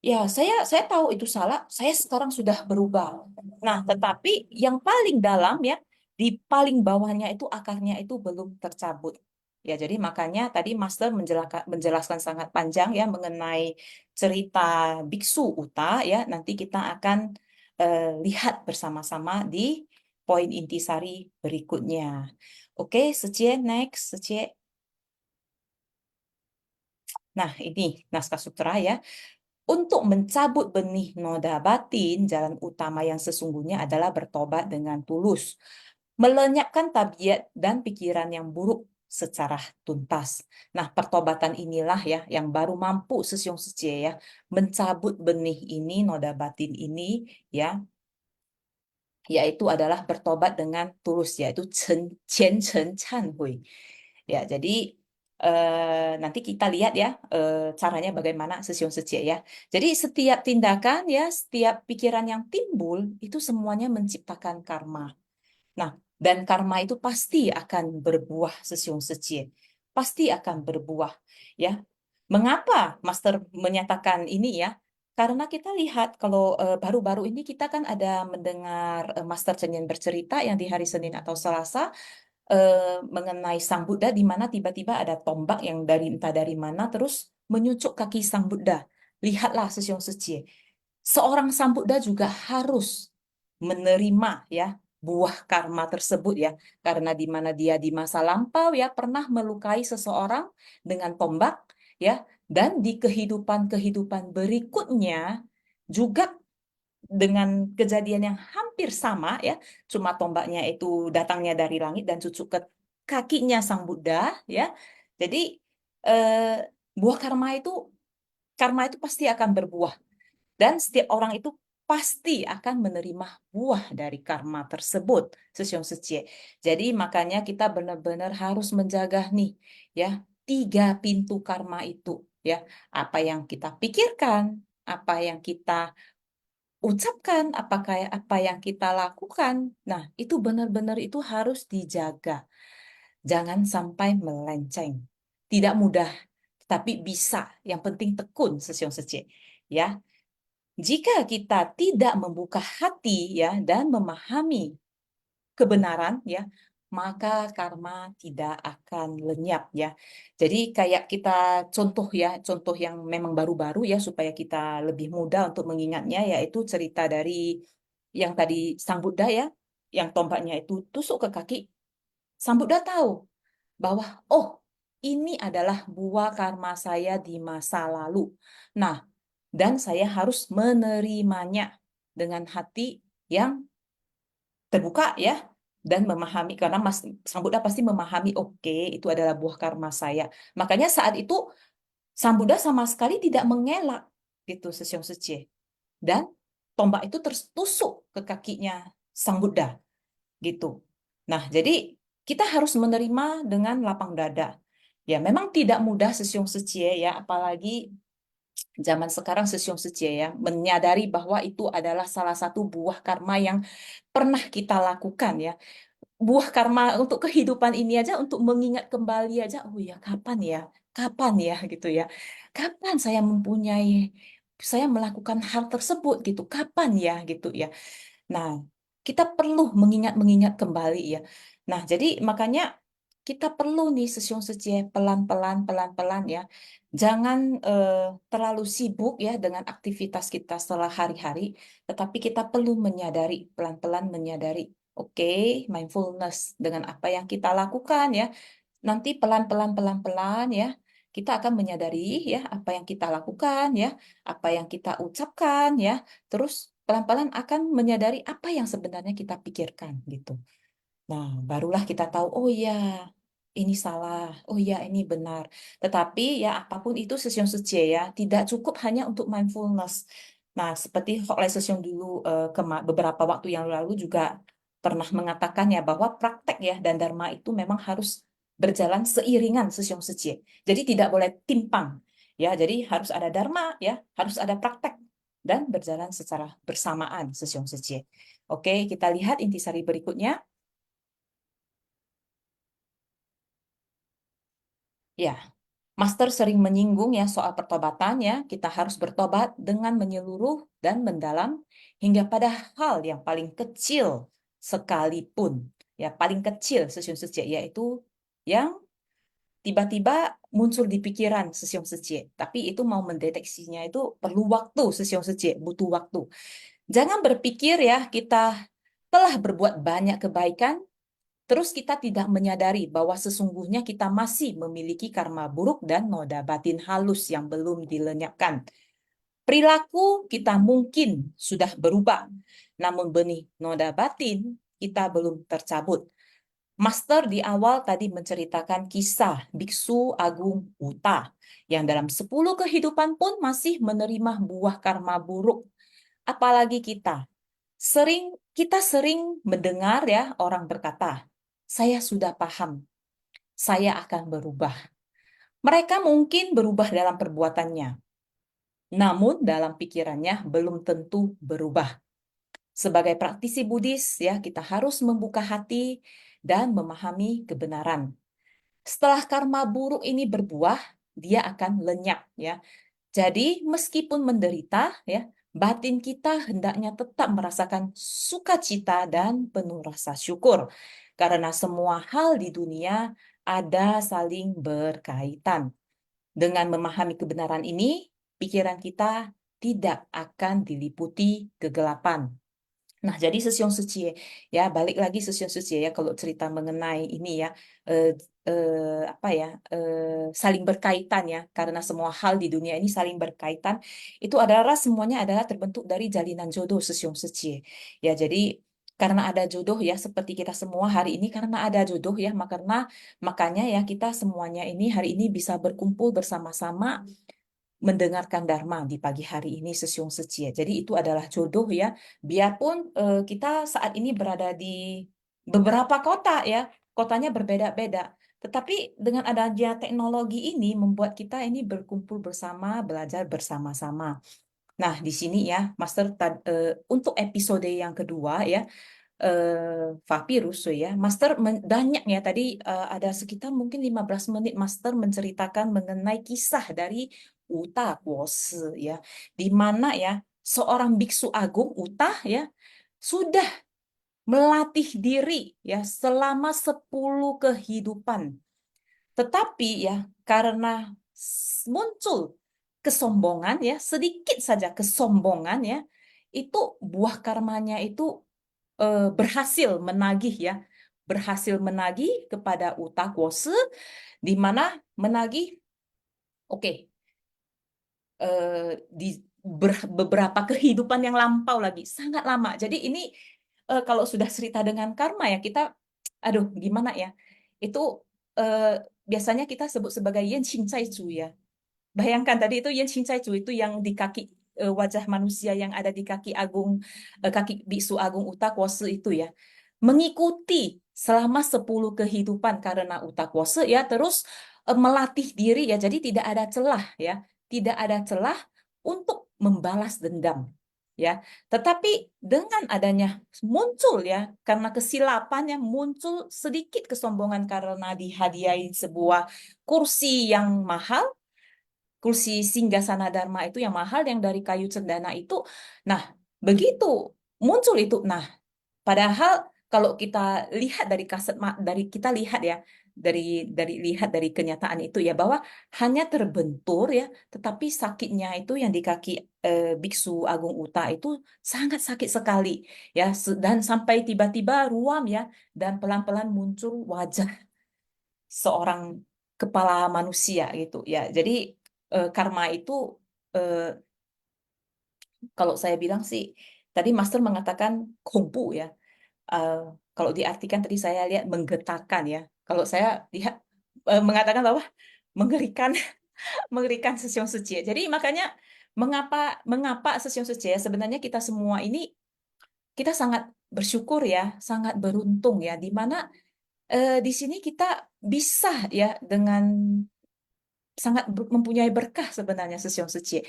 Ya, saya tahu itu salah, saya sekarang sudah berubah. Nah, tetapi yang paling dalam ya, di paling bawahnya itu akarnya itu belum tercabut. Ya, jadi makanya tadi Master menjelaskan sangat panjang ya mengenai cerita Biksu Uta ya. Nanti kita akan lihat bersama-sama di poin intisari berikutnya. Oke, Secie, next, Secie. Nah, ini naskah sutra ya. Untuk mencabut benih noda batin, jalan utama yang sesungguhnya adalah bertobat dengan tulus, melenyapkan tabiat dan pikiran yang buruk secara tuntas. Nah, pertobatan inilah ya yang baru mampu Sesyong Secie ya mencabut benih ini, noda batin ini ya, yaitu adalah bertobat dengan tulus, yaitu qian chan hui. Ya, jadi nanti kita lihat ya caranya bagaimana Sesion Secie ya. Jadi setiap tindakan ya, setiap pikiran yang timbul itu semuanya menciptakan karma. Nah, dan karma itu pasti akan berbuah Sesion Secie. Pasti akan berbuah ya. Mengapa Master menyatakan ini ya? Karena kita lihat kalau baru-baru ini kita kan ada mendengar Master Chen Yen bercerita yang di hari Senin atau Selasa mengenai Sang Buddha di mana tiba-tiba ada tombak yang dari entah dari mana terus menyucuk kaki Sang Buddha. Lihatlah Sesyong Secie. Seorang Sang Buddha juga harus menerima ya buah karma tersebut ya karena di mana dia di masa lampau ya pernah melukai seseorang dengan tombak ya dan di kehidupan-kehidupan berikutnya juga dengan kejadian yang hampir sama ya, cuma tombaknya itu datangnya dari langit dan cucuk ke kakinya Sang Buddha ya. Jadi eh, buah karma itu pasti akan berbuah dan setiap orang itu pasti akan menerima buah dari karma tersebut, Sesyong Secie. Jadi makanya kita benar-benar harus menjaga nih ya tiga pintu karma itu ya. Apa yang kita pikirkan, apa yang kita ucapkan, apa yang kita lakukan. Nah, itu benar-benar itu harus dijaga. Jangan sampai melenceng. Tidak mudah, tapi bisa. Yang penting tekun, Sesyong Sece. Ya, jika kita tidak membuka hati ya dan memahami kebenaran ya, maka karma tidak akan lenyap ya. Jadi kayak kita contoh ya, contoh yang memang baru-baru ya supaya kita lebih mudah untuk mengingatnya yaitu cerita dari yang tadi Sang Buddha ya, yang tombaknya itu tusuk ke kaki. Sang Buddha tahu bahwa oh, ini adalah buah karma saya di masa lalu. Nah, dan saya harus menerimanya dengan hati yang terbuka ya dan memahami karena Mas Sang Buddha pasti memahami oke itu adalah buah karma saya. Makanya saat itu Sang Buddha sama sekali tidak mengelak gitu Sesyong Secie dan tombak itu tertusuk ke kakinya Sang Buddha gitu. Nah, jadi kita harus menerima dengan lapang dada. Ya, memang tidak mudah Sesyong Secie ya, apalagi zaman sekarang Sesyong Secie ya, menyadari bahwa itu adalah salah satu buah karma yang pernah kita lakukan ya buah karma untuk kehidupan ini aja, untuk mengingat kembali aja, oh ya kapan ya gitu ya, kapan saya melakukan hal tersebut gitu, kapan ya gitu ya. Nah, kita perlu mengingat-mengingat kembali ya. Nah, jadi makanya kita perlu nih Sesyong Secie pelan-pelan, pelan-pelan ya. Jangan terlalu sibuk ya dengan aktivitas kita setelah hari-hari, tetapi kita perlu menyadari, pelan-pelan menyadari, oke, mindfulness dengan apa yang kita lakukan ya. Nanti pelan-pelan, pelan-pelan ya, kita akan menyadari ya apa yang kita lakukan ya, apa yang kita ucapkan ya. Terus pelan-pelan akan menyadari apa yang sebenarnya kita pikirkan gitu. Nah, barulah kita tahu, oh ya, ini salah, oh ya, ini benar. Tetapi ya apapun itu Sesyong Suci ya, tidak cukup hanya untuk mindfulness. Nah, seperti Hok Lai Sesyong dulu beberapa waktu yang lalu juga pernah mengatakan ya bahwa praktek ya dan dharma itu memang harus berjalan seiringan Sesyong Suci. Jadi tidak boleh timpang. Ya, jadi harus ada dharma ya, harus ada praktek dan berjalan secara bersamaan Sesyong Suci. Oke, kita lihat intisari berikutnya. Ya, Master sering menyinggung ya soal pertobatan ya, kita harus bertobat dengan menyeluruh dan mendalam hingga pada hal yang paling kecil sekalipun. Ya, paling kecil Sesyum Secie yaitu yang tiba-tiba muncul di pikiran Sesyum Secie. Tapi itu mau mendeteksinya itu perlu waktu Sesyum Secie, butuh waktu. Jangan berpikir ya kita telah berbuat banyak kebaikan terus kita tidak menyadari bahwa sesungguhnya kita masih memiliki karma buruk dan noda batin halus yang belum dilenyapkan. Perilaku kita mungkin sudah berubah, namun benih noda batin kita belum tercabut. Master di awal tadi menceritakan kisah Biksu Agung Uta yang dalam 10 kehidupan pun masih menerima buah karma buruk. Apalagi kita. Kita sering mendengar ya orang berkata, saya sudah paham, saya akan berubah. Mereka mungkin berubah dalam perbuatannya, namun dalam pikirannya belum tentu berubah. Sebagai praktisi Buddhis ya, kita harus membuka hati dan memahami kebenaran. Setelah karma buruk ini berbuah, dia akan lenyap ya. Jadi, meskipun menderita, ya, batin kita hendaknya tetap merasakan sukacita dan penuh rasa syukur. Karena semua hal di dunia ada saling berkaitan. Dengan memahami kebenaran ini, pikiran kita tidak akan diliputi kegelapan. Nah, jadi Sesion Suci ya, balik lagi Sesion Suci ya kalau cerita mengenai ini ya eh, apa ya saling berkaitan ya karena semua hal di dunia ini saling berkaitan itu adalah semuanya adalah terbentuk dari jalinan jodoh Sesion Suci. Ya, jadi karena ada jodoh ya seperti kita semua hari ini karena ada jodoh ya makanya ya kita semuanya ini hari ini bisa berkumpul bersama-sama mendengarkan Dharma di pagi hari ini Sesiung Secia. Jadi itu adalah jodoh ya. Biarpun kita saat ini berada di beberapa kota ya, kotanya berbeda-beda. Tetapi dengan adanya teknologi ini membuat kita ini berkumpul bersama, belajar bersama-sama. Nah, di sini ya, Master, untuk episode yang kedua ya, Papyrus ya. Master banyak ya tadi ada sekitar mungkin 15 menit Master menceritakan mengenai kisah dari Uta Kuose ya. Di mana ya seorang biksu agung Uta ya sudah melatih diri ya selama 10 kehidupan. Tetapi ya karena muncul kesombongan ya, sedikit saja kesombongan ya, itu buah karmanya itu berhasil menagih ya, berhasil menagih kepada Utakwose, di mana menagih, oke, eh, di beberapa kehidupan yang lampau lagi, sangat lama. Jadi ini kalau sudah cerita dengan karma ya kita, aduh gimana ya, itu eh, biasanya kita sebut sebagai Yen Shincai Chu ya. Bayangkan tadi itu Yen Shincai Chu itu yang di kaki wajah manusia yang ada di kaki agung kaki biksu agung Utakwose itu ya. Mengikuti selama 10 kehidupan karena Utakwose ya terus melatih diri ya. Jadi tidak ada celah ya. Tidak ada celah untuk membalas dendam ya. Tetapi dengan adanya muncul ya karena kesilapan yang muncul sedikit kesombongan karena dihadiahi sebuah kursi yang mahal, kursi singgasana dharma itu yang mahal yang dari kayu cendana itu. Nah, begitu muncul itu. Nah, padahal kalau kita lihat dari dari kita lihat ya dari kenyataan itu ya bahwa hanya terbentur ya, tetapi sakitnya itu yang di kaki Biksu Agung Uta itu sangat sakit sekali ya dan sampai tiba-tiba ruam ya dan pelan-pelan muncul wajah seorang kepala manusia gitu ya. Jadi karma itu eh, kalau saya bilang sih tadi Master mengatakan kungfu ya. Eh, Kalau diartikan tadi saya lihat menggetarkan ya. Kalau saya lihat mengatakan bahwa mengerikan, mengerikan Sesiong Suci. Jadi makanya mengapa mengapa Sesiong Suci ya? Sebenarnya kita semua ini kita sangat bersyukur ya, sangat beruntung ya, di mana di sini kita bisa ya dengan sangat mempunyai berkah sebenarnya Sesiong Suci.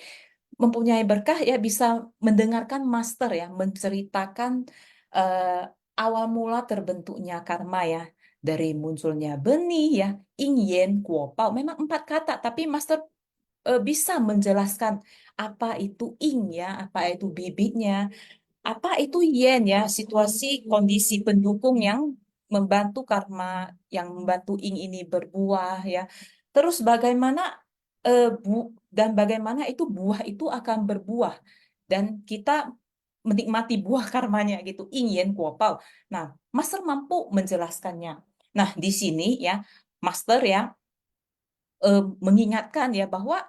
Mempunyai berkah ya bisa mendengarkan master ya menceritakan eh, awal mula terbentuknya karma ya dari munculnya benih ya ing yen kuo pao memang 4 kata tapi master bisa menjelaskan apa itu ing ya apa itu bibitnya apa itu yen ya situasi kondisi pendukung yang membantu karma yang membantu ing ini berbuah ya terus bagaimana dan bagaimana itu buah itu akan berbuah dan kita menikmati buah karmanya gitu ing yen kuo pao. Nah, master mampu menjelaskannya. Nah, di sini ya master ya mengingatkan ya bahwa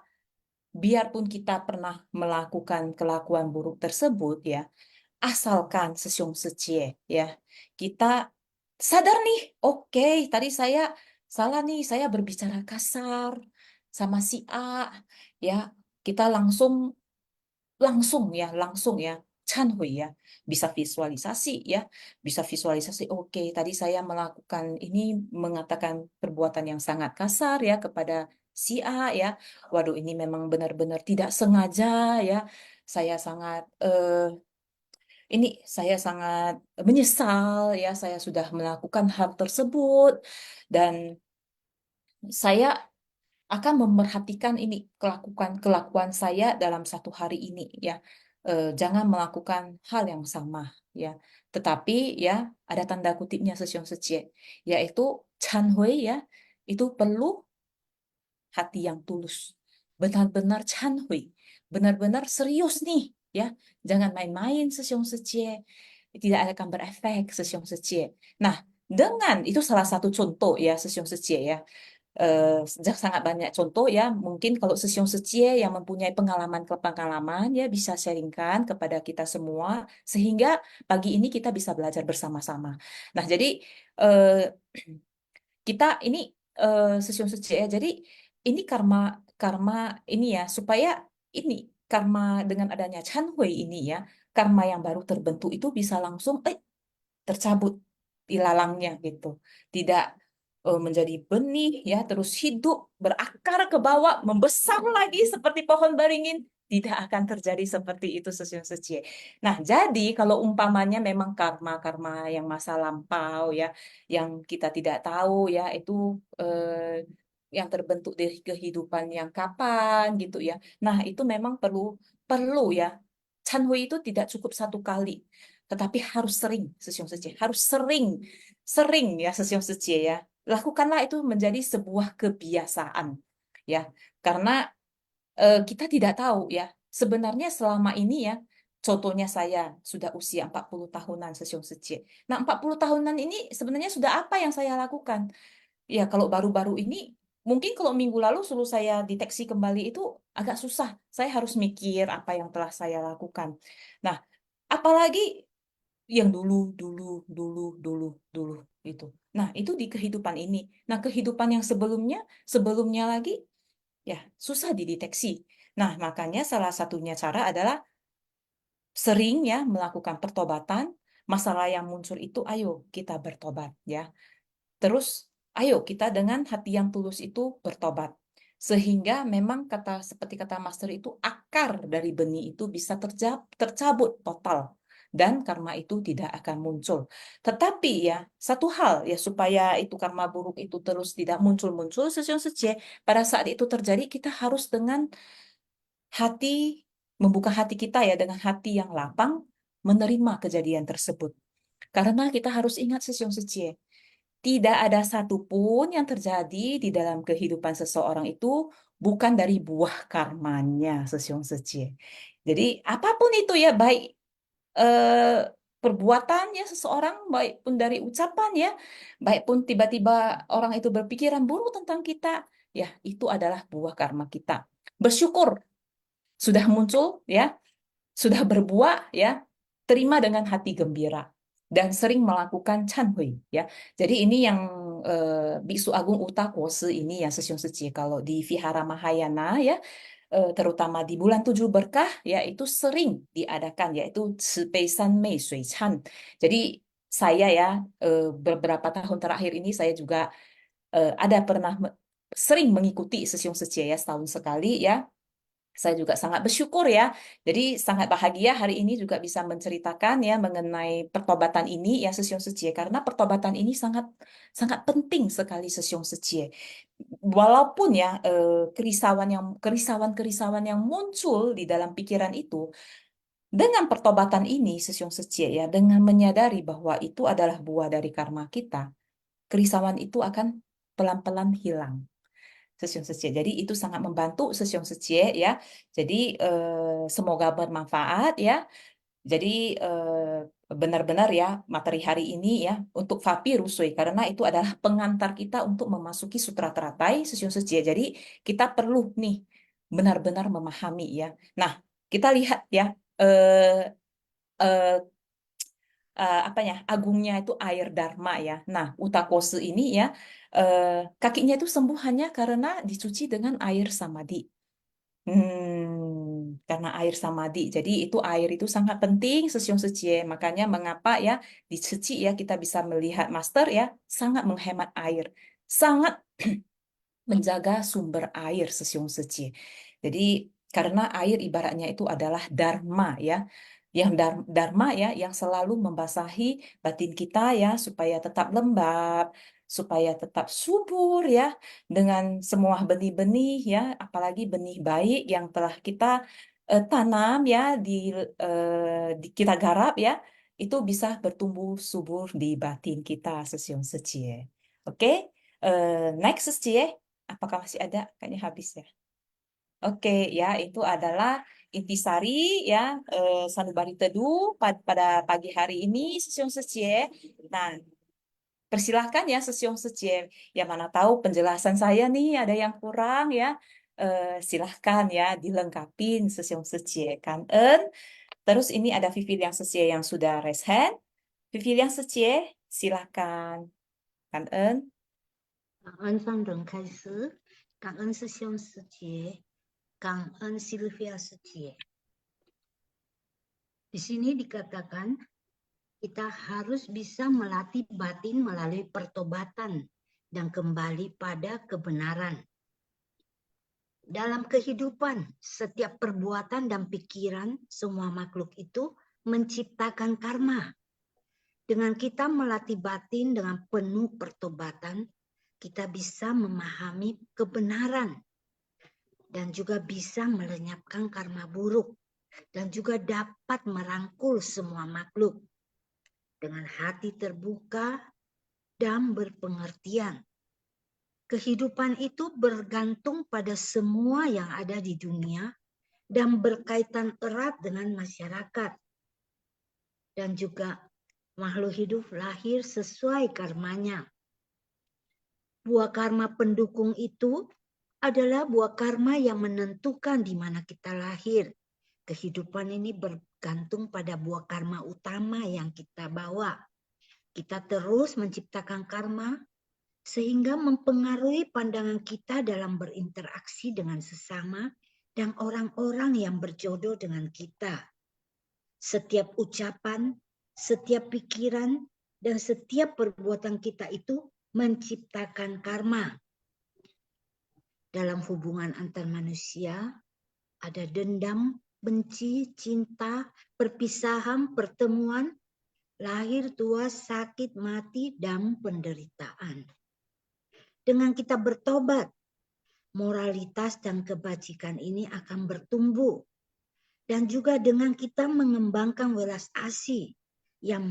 biarpun kita pernah melakukan kelakuan buruk tersebut ya asalkan sesiung secie ya kita sadar nih oke tadi saya salah nih saya berbicara kasar sama si A ya kita langsung langsung ya chanhui ya, bisa visualisasi ya, bisa visualisasi. Oke, tadi saya melakukan ini mengatakan perbuatan yang sangat kasar ya kepada si A ya. Waduh, ini memang benar-benar tidak sengaja ya. Saya sangat ini saya sangat menyesal ya, saya sudah melakukan hal tersebut dan saya akan memerhatikan ini kelakuan kelakuan saya dalam satu hari ini ya. Jangan melakukan hal yang sama ya. Tetapi ya ada tanda kutipnya sesyong secie, yaitu chanhui ya. Itu perlu hati yang tulus. Benar-benar chanhui, benar-benar serius nih ya. Jangan main-main sesyong secie. Tidak akan berefek sesyong secie. Nah, dengan itu salah satu contoh ya sesyong secie ya, sangat banyak contoh ya. Mungkin kalau Sesiong Secie yang mempunyai pengalaman ya bisa sharingkan kepada kita semua sehingga pagi ini kita bisa belajar bersama-sama. Nah, jadi eh, kita ini Sesiong Secie ya. Jadi ini karma karma ini ya supaya ini karma dengan adanya Chan Hui ini ya, karma yang baru terbentuk itu bisa langsung tercabut ilalangnya gitu. Tidak menjadi benih ya, terus hidup, berakar ke bawah, membesar lagi seperti pohon beringin. Tidak akan terjadi seperti itu sesuai secie. Nah, jadi kalau umpamanya memang karma-karma yang masa lampau ya, yang kita tidak tahu ya, itu yang terbentuk dari kehidupan yang kapan gitu ya. Nah, itu memang perlu perlu ya. Chanhui itu tidak cukup satu kali, tetapi harus sering sesiung secie, harus sering, sering ya sesiung secie ya. Lakukanlah itu menjadi sebuah kebiasaan ya, karena kita tidak tahu ya. Sebenarnya selama ini ya, contohnya saya sudah usia 40 tahunan sesiung secie. Nah, 40 tahunan ini sebenarnya sudah apa yang saya lakukan? Ya, kalau baru-baru ini, mungkin kalau minggu lalu suruh saya deteksi kembali itu agak susah. Saya harus mikir apa yang telah saya lakukan. Nah, apalagi yang dulu, dulu, dulu, dulu, dulu itu. Nah, itu di kehidupan ini. Nah, kehidupan yang sebelumnya, sebelumnya lagi, ya susah dideteksi. Nah, makanya salah satunya cara adalah sering ya melakukan pertobatan. Masalah yang muncul itu, ayo kita bertobat ya. Terus, ayo kita dengan hati yang tulus itu bertobat. Sehingga memang seperti kata Master itu, akar dari benih itu bisa tercabut total. Dan karma itu tidak akan muncul. Tetapi ya, satu hal ya supaya itu karma buruk itu terus tidak muncul-muncul, sesuatu saja pada saat itu terjadi, kita harus dengan hati, membuka hati kita ya, dengan hati yang lapang, menerima kejadian tersebut. Karena kita harus ingat sesuatu saja, tidak ada satupun yang terjadi di dalam kehidupan seseorang itu bukan dari buah karmanya, Sesyong Secie. Jadi apapun itu ya, baik eh, perbuatannya seseorang, baik pun dari ucapan ya, baik pun tiba-tiba orang itu berpikiran buruk tentang kita, ya itu adalah buah karma kita. Bersyukur sudah muncul ya, sudah berbuah ya, terima dengan hati gembira dan sering melakukan chanhui ya. Jadi ini yang Biksu Agung Utakose ini ya Sesyong Seci kalau di Vihara Mahayana ya, terutama di bulan 7 berkah ya itu sering diadakan yaitu Cipeisan Mei Sui Chan. Jadi saya ya beberapa tahun terakhir ini saya juga ada pernah sering mengikuti Sesyong Seci ya setahun sekali ya, saya juga sangat bersyukur ya. Jadi sangat bahagia hari ini juga bisa menceritakan ya mengenai pertobatan ini ya Sesyong Secie karena pertobatan ini sangat sangat penting sekali Sesyong Secie. Walaupun ya kerisauan-kerisauan yang muncul di dalam pikiran itu dengan pertobatan ini Sesyong Secie ya dengan menyadari bahwa itu adalah buah dari karma kita, kerisauan itu akan pelan-pelan hilang. Sesiung Secie. Jadi itu sangat membantu Sesiung Secie ya. Jadi semoga bermanfaat ya. Jadi benar-benar ya materi hari ini ya untuk Fapi Rusui karena itu adalah pengantar kita untuk memasuki Sutra Teratai Sesiung Secie. Jadi kita perlu nih benar-benar memahami ya. Nah, kita lihat ya eh, eh, apa ya agungnya itu air Dharma ya. Nah, Utakose ini ya eh, kakinya itu sembuh hanya karena dicuci dengan air samadhi. karena air samadhi. Jadi itu air itu sangat penting Sesyong Secie. Makanya mengapa ya di Seci ya kita bisa melihat master ya sangat menghemat air, sangat menjaga sumber air Sesyong Seci. Jadi karena air ibaratnya itu adalah dharma ya. Yang dharma ya yang selalu membasahi batin kita ya supaya tetap lembab, supaya tetap subur ya dengan semua benih-benih ya, apalagi benih baik yang telah kita tanam ya kita garap ya, itu bisa bertumbuh subur di batin kita Sesyong Seci. Oke, next Seci. Apakah masih ada? Kayaknya habis ya. Oke, ya itu adalah intisari ya sanubari teduh pada pagi hari ini Sesyong Secie. Nah, persilahkan ya Sesyong Secie. Yang mana tahu penjelasan saya nih ada yang kurang ya. Silahkan ya dilengkapin Sesyong Secie. Kan En. Terus ini ada Vivian Secie yang sudah raise hand. Vivian Secie, silahkan. Kan En. 感恩上人开始，感恩师兄师姐，感恩 Sylvia 师姐。Di sini dikatakan kita harus bisa melatih batin melalui pertobatan dan kembali pada kebenaran. Dalam kehidupan, setiap perbuatan dan pikiran semua makhluk itu menciptakan karma. Dengan kita melatih batin dengan penuh pertobatan, kita bisa memahami kebenaran dan juga bisa melenyapkan karma buruk dan juga dapat merangkul semua makhluk dengan hati terbuka dan berpengertian. Kehidupan itu bergantung pada semua yang ada di dunia dan berkaitan erat dengan masyarakat. Dan juga makhluk hidup lahir sesuai karmanya. Buah karma pendukung itu adalah buah karma yang menentukan di mana kita lahir. Kehidupan ini bergantung pada buah karma utama yang kita bawa. Kita terus menciptakan karma sehingga mempengaruhi pandangan kita dalam berinteraksi dengan sesama dan orang-orang yang berjodoh dengan kita. Setiap ucapan, setiap pikiran, dan setiap perbuatan kita itu menciptakan karma. Dalam hubungan antar manusia, ada dendam, benci, cinta, perpisahan, pertemuan, lahir, tua, sakit, mati, dan penderitaan. Dengan kita bertobat, moralitas dan kebajikan ini akan bertumbuh. Dan juga dengan kita mengembangkan welas asih yang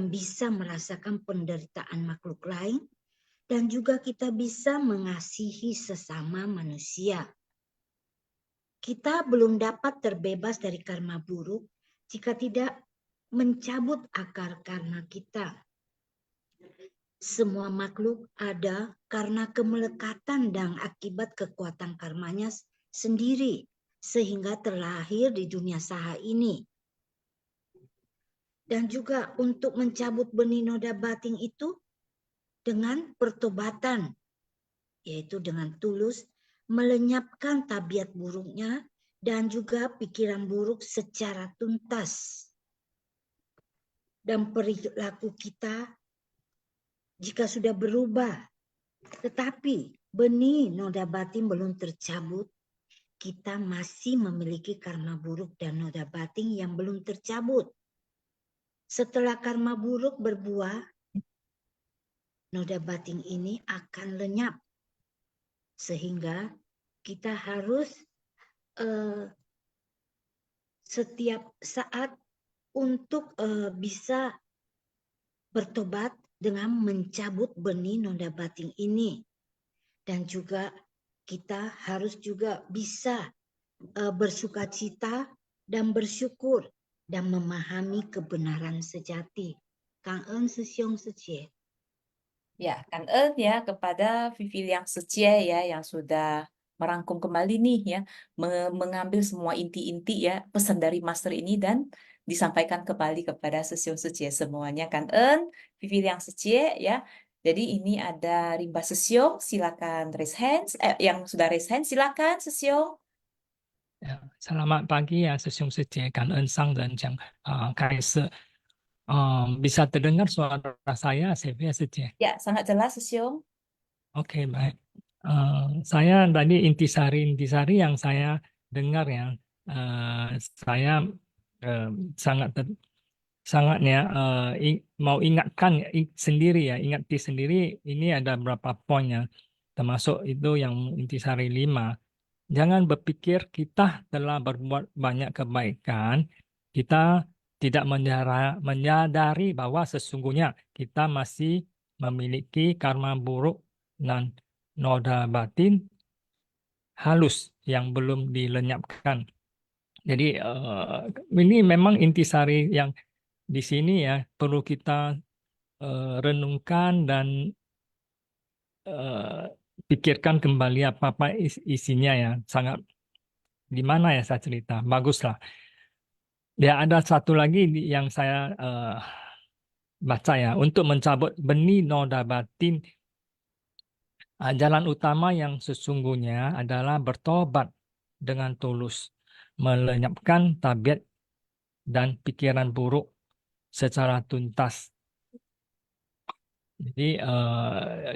bisa merasakan penderitaan makhluk lain, dan juga kita bisa mengasihi sesama manusia. Kita belum dapat terbebas dari karma buruk jika tidak mencabut akar karma kita. Semua makhluk ada karena kemelekatan dan akibat kekuatan karmanya sendiri, sehingga terlahir di dunia saha ini. Dan juga untuk mencabut benih noda batin itu dengan pertobatan, yaitu dengan tulus melenyapkan tabiat buruknya dan juga pikiran buruk secara tuntas. Dan perilaku kita jika sudah berubah, tetapi benih noda batin belum tercabut, kita masih memiliki karma buruk dan noda batin yang belum tercabut. Setelah karma buruk berbuah, noda batin ini akan lenyap. Sehingga kita harus setiap saat untuk bisa bertobat dengan mencabut benih noda batin ini. Dan juga kita harus juga bisa bersukacita dan bersyukur dan memahami kebenaran sejati. Kang En Sesyong Secie. Ya, kan ya kepada Vivian Secie ya yang sudah merangkum kembali nih ya, mengambil semua inti-inti ya pesan dari master ini dan disampaikan kembali kepada Sesyong Secie semuanya kan Vivian Secie ya. Jadi ini ada Rimba Sesyong, silakan raise hands. Yang sudah raise hand silakan Sesyong. Ya, selamat pagi ya,师兄师姐，感恩上人讲开示。bisa terdengar suara saya, Sylvia 师姐。Ya, sangat jelas, Siung. Oke, baik. Saya tadi intisari yang saya dengar ya, saya eh, sangat sangatnya mau ingatkan sendiri ya, ingati sendiri ini ada berapa poinnya, termasuk itu yang intisari 5. Jangan berpikir kita telah berbuat banyak kebaikan, kita tidak menyadari bahwa sesungguhnya kita masih memiliki karma buruk dan noda batin halus yang belum dilenyapkan. Jadi ini memang intisari yang di sini ya perlu kita renungkan dan eh, pikirkan kembali apa-apa isinya ya. Sangat di mana ya saya cerita. Baguslah. Ya ada satu lagi yang saya baca ya. Untuk mencabut benih noda batin, jalan utama yang sesungguhnya adalah bertobat dengan tulus, melenyapkan tabiat dan pikiran buruk secara tuntas. Jadi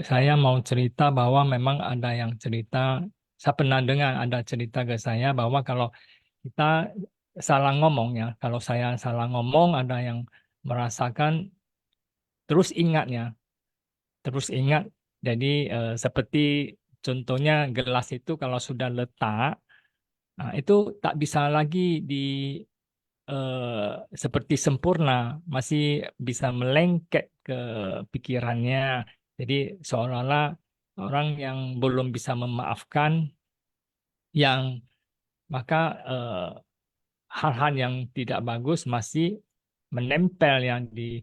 saya mau cerita bahwa memang ada yang cerita, saya pernah dengar ada cerita ke saya bahwa kalau kita salah ngomong ya, kalau saya salah ngomong ada yang merasakan terus ingatnya, terus ingat. Jadi seperti contohnya gelas itu kalau sudah letak, nah, itu tak bisa lagi seperti sempurna, masih bisa melengket ke pikirannya. Jadi seolah-olah orang yang belum bisa memaafkan, yang maka hal-hal yang tidak bagus masih menempel yang di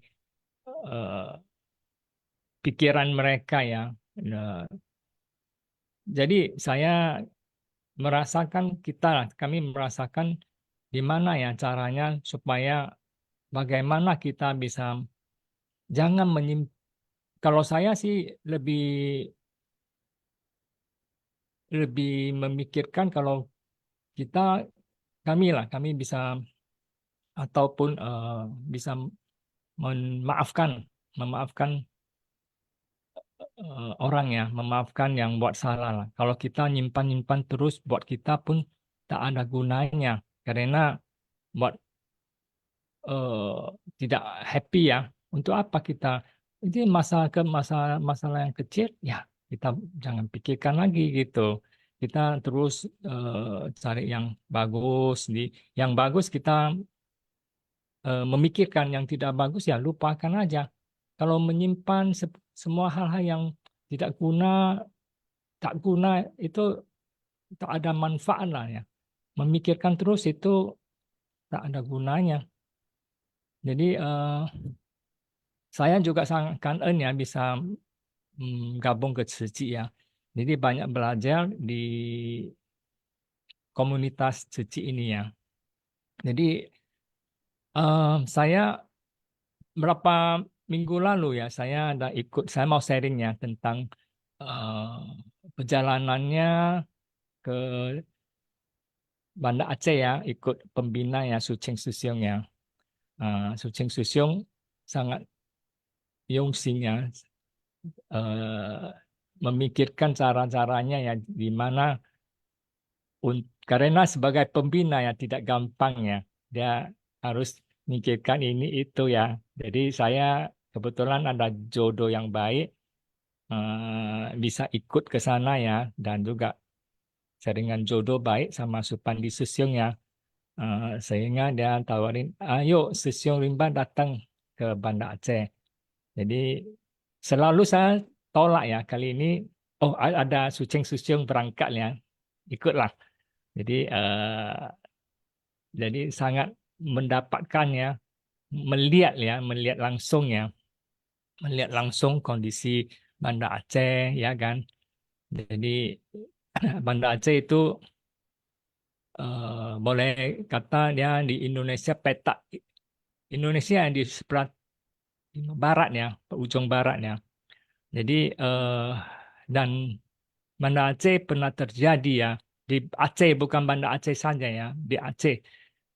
eh, pikiran mereka ya. Nah, jadi saya merasakan kami merasakan di mana ya caranya supaya bagaimana kita bisa jangan kalau saya sih lebih lebih memikirkan kalau kita kami bisa ataupun bisa memaafkan memaafkan orang ya, memaafkan yang buat salah lah. Kalau kita nyimpan-nyimpan terus buat kita pun tak ada gunanya karena buat tidak happy ya. Untuk apa kita ini masalah yang kecil ya kita jangan pikirkan lagi gitu. Kita terus cari yang bagus yang bagus kita memikirkan yang tidak bagus ya lupakan aja. Kalau menyimpan semua hal-hal yang tidak guna tak guna itu tak ada manfaat lah ya. Memikirkan terus itu tak ada gunanya. Jadi saya juga sangat kangen ya bisa gabung ke Ceci ya. Jadi banyak belajar di komunitas Ceci ini ya. Jadi saya berapa minggu lalu ya saya mau sharing ya tentang perjalanannya ke Banda Aceh ya ikut pembina ya Sucheng Susyong ya. Sucheng Susyong sangat yungsing ya eh, memikirkan cara-caranya ya di mana karena sebagai pembina ya tidak gampang ya dia harus mikirkan ini itu ya. Jadi saya kebetulan ada jodoh yang baik bisa ikut ke sana ya dan juga jaringan jodoh baik sama Supandi Susyong ya. Sehingga dia tawarin, ayo Susyong Rimba datang ke Banda Aceh. Jadi selalu saya tolak ya kali ini. Oh ada Susyong berangkat ya, ikutlah. Jadi sangat mendapatkan ya, melihat langsung ya, melihat langsung kondisi Banda Aceh ya kan. Jadi Banda Aceh itu boleh kata dia di Indonesia petak Indonesia yang di sebelah barat ya, ujung barat ya. Jadi dan Banda Aceh pernah terjadi ya di Aceh, bukan Banda Aceh saja ya, di Aceh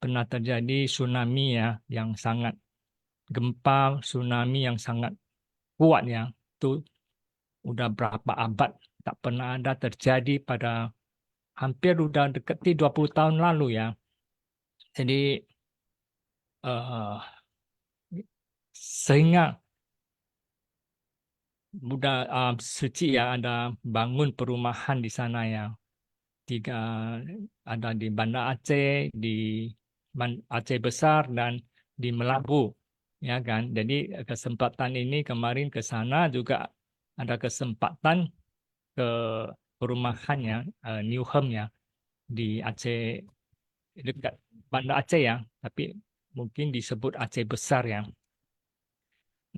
pernah terjadi tsunami ya, yang sangat gempa tsunami yang sangat kuat ya. Itu udah berapa abad tak pernah ada terjadi pada hampir udah deketi 20 tahun lalu ya. Jadi eh, sehingga Buddha suci ya ada bangun perumahan di sana ya. Tiga ada di Banda Aceh, di Aceh Besar dan di Melabu ya kan. Jadi kesempatan ini kemarin ke sana juga ada kesempatan ke perumahannya New Home ya di Aceh dekat Banda Aceh ya, tapi mungkin disebut Aceh Besar ya.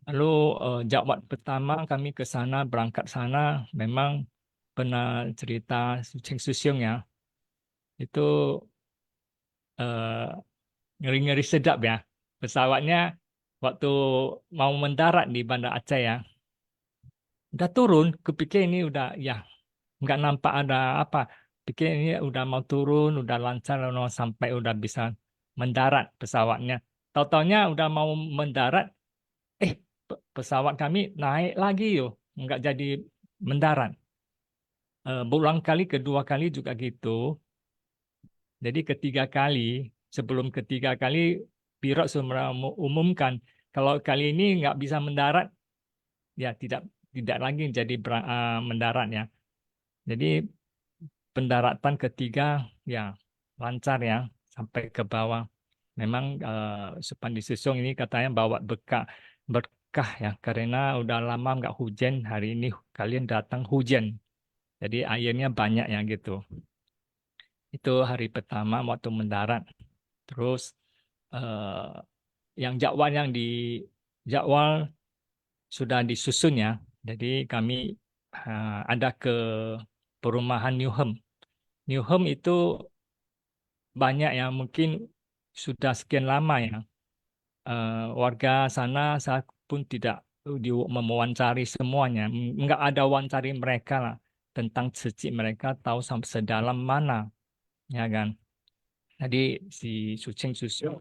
Lalu jawab pertama kami ke sana berangkat sana memang pernah cerita Sucing Susyung ya. Itu eh, ngeri-ngeri sedap ya. Pesawatnya waktu mau mendarat di Banda Aceh ya, udah turun, kepikir ini udah ya nggak nampak ada apa. Pikir ini udah mau turun, udah lancar, udah sampai udah bisa mendarat pesawatnya. Tahu-taunya udah mau mendarat, pesawat kami naik lagi yo, nggak jadi mendarat. Berulang kali, kedua kali juga gitu. Jadi ketiga kali, sebelum ketiga kali, pilot sudah umumkan kalau kali ini nggak bisa mendarat, ya tidak lagi jadi mendarat ya. Jadi pendaratan ketiga ya lancar ya sampai ke bawah. Memang Supandi Susung ini katanya bawa berkah ya karena udah lama nggak hujan, hari ini kalian datang hujan. Jadi airnya banyak ya gitu. Itu hari pertama waktu mendarat. Terus yang jadwal sudah disusun ya. Jadi kami ada ke perumahan New Home. New Home itu banyak ya, mungkin sudah sekian lama ya. Warga sana saya pun tidak mewawancari semuanya. Enggak ada wawancari mereka lah tentang secik mereka tahu sampai sedalam mana, ya kan. Jadi si Sucing Susyong,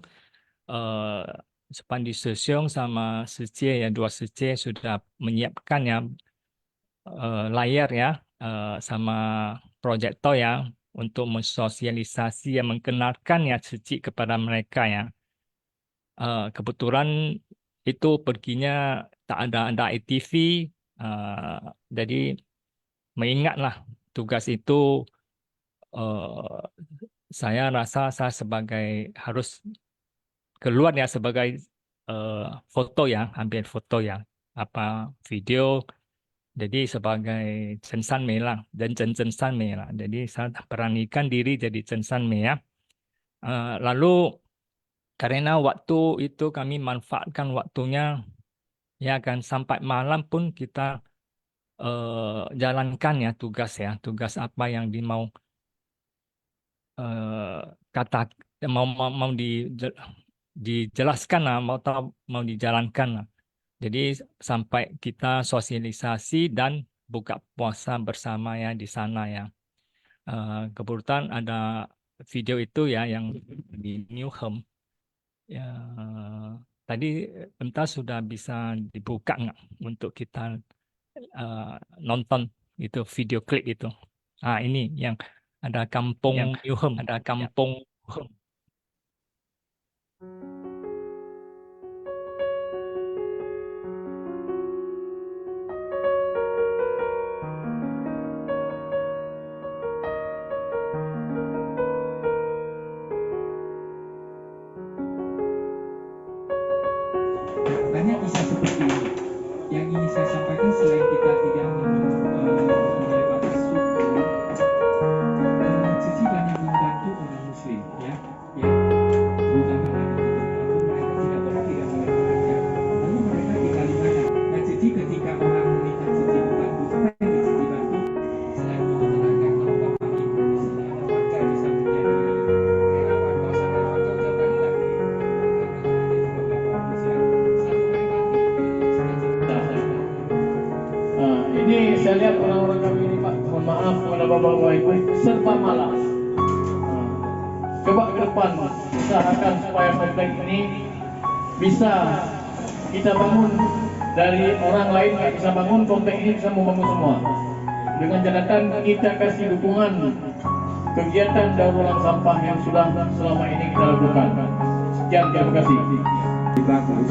eh Supandi Susyong sama Suci ya dua Suci sudah menyiapkan ya layar ya sama proyektor ya untuk mensosialisasi yang mengenalkan ya Suci kepada mereka ya. Kebetulan itu perginya tak ada ITV, eh, jadi mengingatlah tugas itu. eh, saya rasa saya sebagai harus keluar ya sebagai eh, foto ya, ambil foto ya, apa video. Jadi sebagai Chen San Mei lah dan Chen San Mei lah. Jadi saya beranikan diri jadi Chen San Mei ya. Lalu karena waktu itu kami manfaatkan waktunya ya kan sampai malam pun kita jalankan ya tugas apa yang dimau eh, kata mau dijelaskan lah mau dijalankan lah. Jadi sampai kita sosialisasi dan buka puasa bersama ya di sana ya. Kebetulan ada video itu ya yang di New Home. Ya, tadi entah sudah bisa dibuka nggak untuk kita eh, nonton itu video klip itu. Ini yang ada kampung Yuhem, ada kampung Yuhem. Banyak kisah seperti ini. Yang ingin saya sampaikan selain kita tidak mempunyai batas suku, Cici banyak membantu orang Muslim, ya, yang terutama yang di kampung mereka tidak boleh bekerja, lalu mereka tinggal di mana? Nah, Cici ketika orang meminta Cici membantu, apa yang Cici bantu? Selain mengenalkan kalau Bapak Ibu di sini ada warga bisa menjadi relawan, kalau saya relawan jauh-jauh kali lagi, karena ada juga beberapa orang Muslim selalu berbagi cita-cita. Ini saya lihat orang-orang kami ini Pak, mohon maaf kepada bapak-bapak ibu serba malas. Coba ke depan usahakan supaya komplek ini bisa kita bangun, dari orang lain nggak bisa bangun, komplek ini bisa membangun semua. Dengan catatan kita kasih dukungan kegiatan daur ulang sampah yang sudah selama ini kita lakukan. Sekian, terima kasih. Bagus.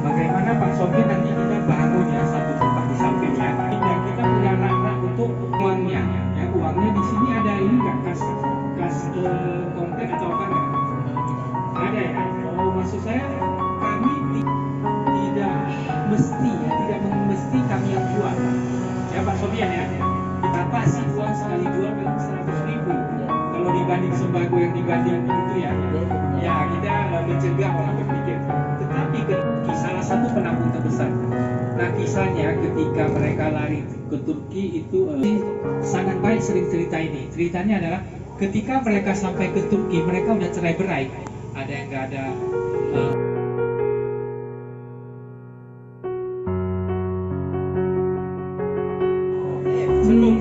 Bagaimana Pak Sofi nanti kita bangun ya satu tempat di sampingnya. Dan kita punya anak-anak untuk uangnya. Ya, uangnya di sini ada ini nggak kas komplek atau apa nggak? Ada ya. Oh, maksud saya kami tidak mesti ya, tidak mesti kami yang jual. Ya Pak Sofian ya. Kita sih uang sekali jual paling 100.000. Kalau dibanding sembako yang dibanding itu ya, ya kita mencegah orang berpikir. Tetapi salah satu penampung terbesar. Nah kisahnya ketika mereka lari ke Turki itu sangat baik sering cerita ini. Ceritanya adalah ketika mereka sampai ke Turki mereka udah cerai-berai. Ada yang nggak ada. Senung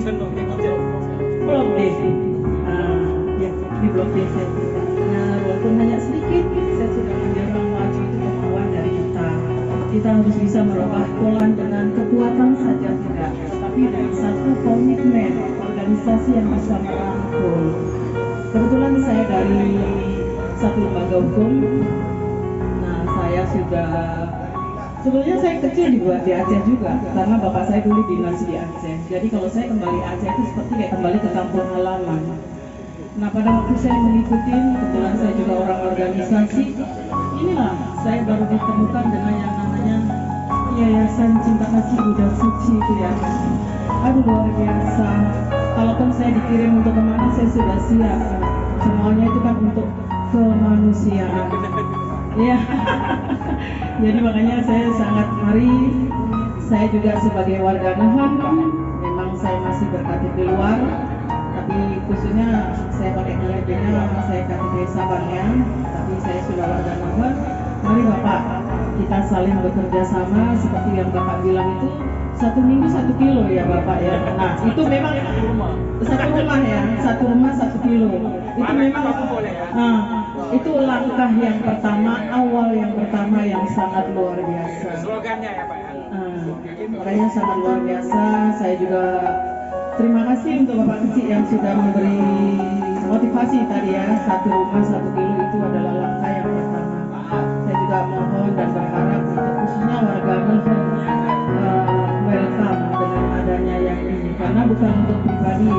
Blok D. Ya, di blok D saya juga. Nah, walaupun hanya sedikit, saya sudah mendorong maju itu kemauan dari kita. Kita harus bisa merubah pola dengan kekuatan saja tidak, tetapi dengan satu komitmen organisasi yang bisa merangkul. Kebetulan saya dari satu lembaga hukum. Nah, saya sudah sebelumnya saya kecil di Aceh juga, karena bapak saya dulu dinas di Aceh. Jadi kalau saya kembali Aceh itu seperti kayak kembali ke kampung halaman. Nah pada waktu saya mengikuti, kebetulan saya juga orang organisasi, inilah saya baru ditemukan dengan yang namanya Yayasan Cinta Kasih Buddha Suci itu ya. Aduh luar biasa. Kalaupun saya dikirim untuk kemana saya sudah siap. Semuanya itu kan untuk kemanusiaan. Ya. Jadi makanya saya sangat saya juga sebagai warga Nahan, memang saya masih berKTP di luar, tapi khususnya saya pakai KTP-nya, saya KTP Sabang ya, tapi saya sudah warga Nahan. Mari Bapak, kita saling bekerja sama seperti yang Bapak bilang itu, 1 minggu 1 kilo ya Bapak ya. Nah itu memang satu rumah ya, 1 rumah 1 kilo. Itu memang itu langkah yang pertama, awal yang pertama yang sangat luar biasa. Slogannya ya Pak ya. Makanya sangat luar biasa. Saya juga terima kasih untuk Bapak Kecil yang sudah memberi motivasi tadi ya. 1 rumah 1 kilo itu adalah langkah yang pertama. Saya juga mohon dan berharap untuk khususnya warga Melbourne welcome dengan adanya yang ini, karena bukan untuk pribadi.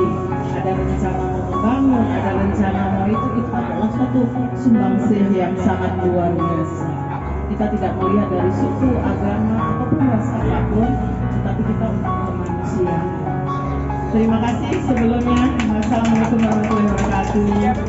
Ada rencana mau membangun, ada rencana mau itu adalah suatu sumbangsih yang sangat luar biasa. Kita tidak melihat dari suku, agama, ataupun ras apapun, tetapi kita untuk kemanusiaan. Terima kasih sebelumnya. Wassalamualaikum warahmatullahi wabarakatuh.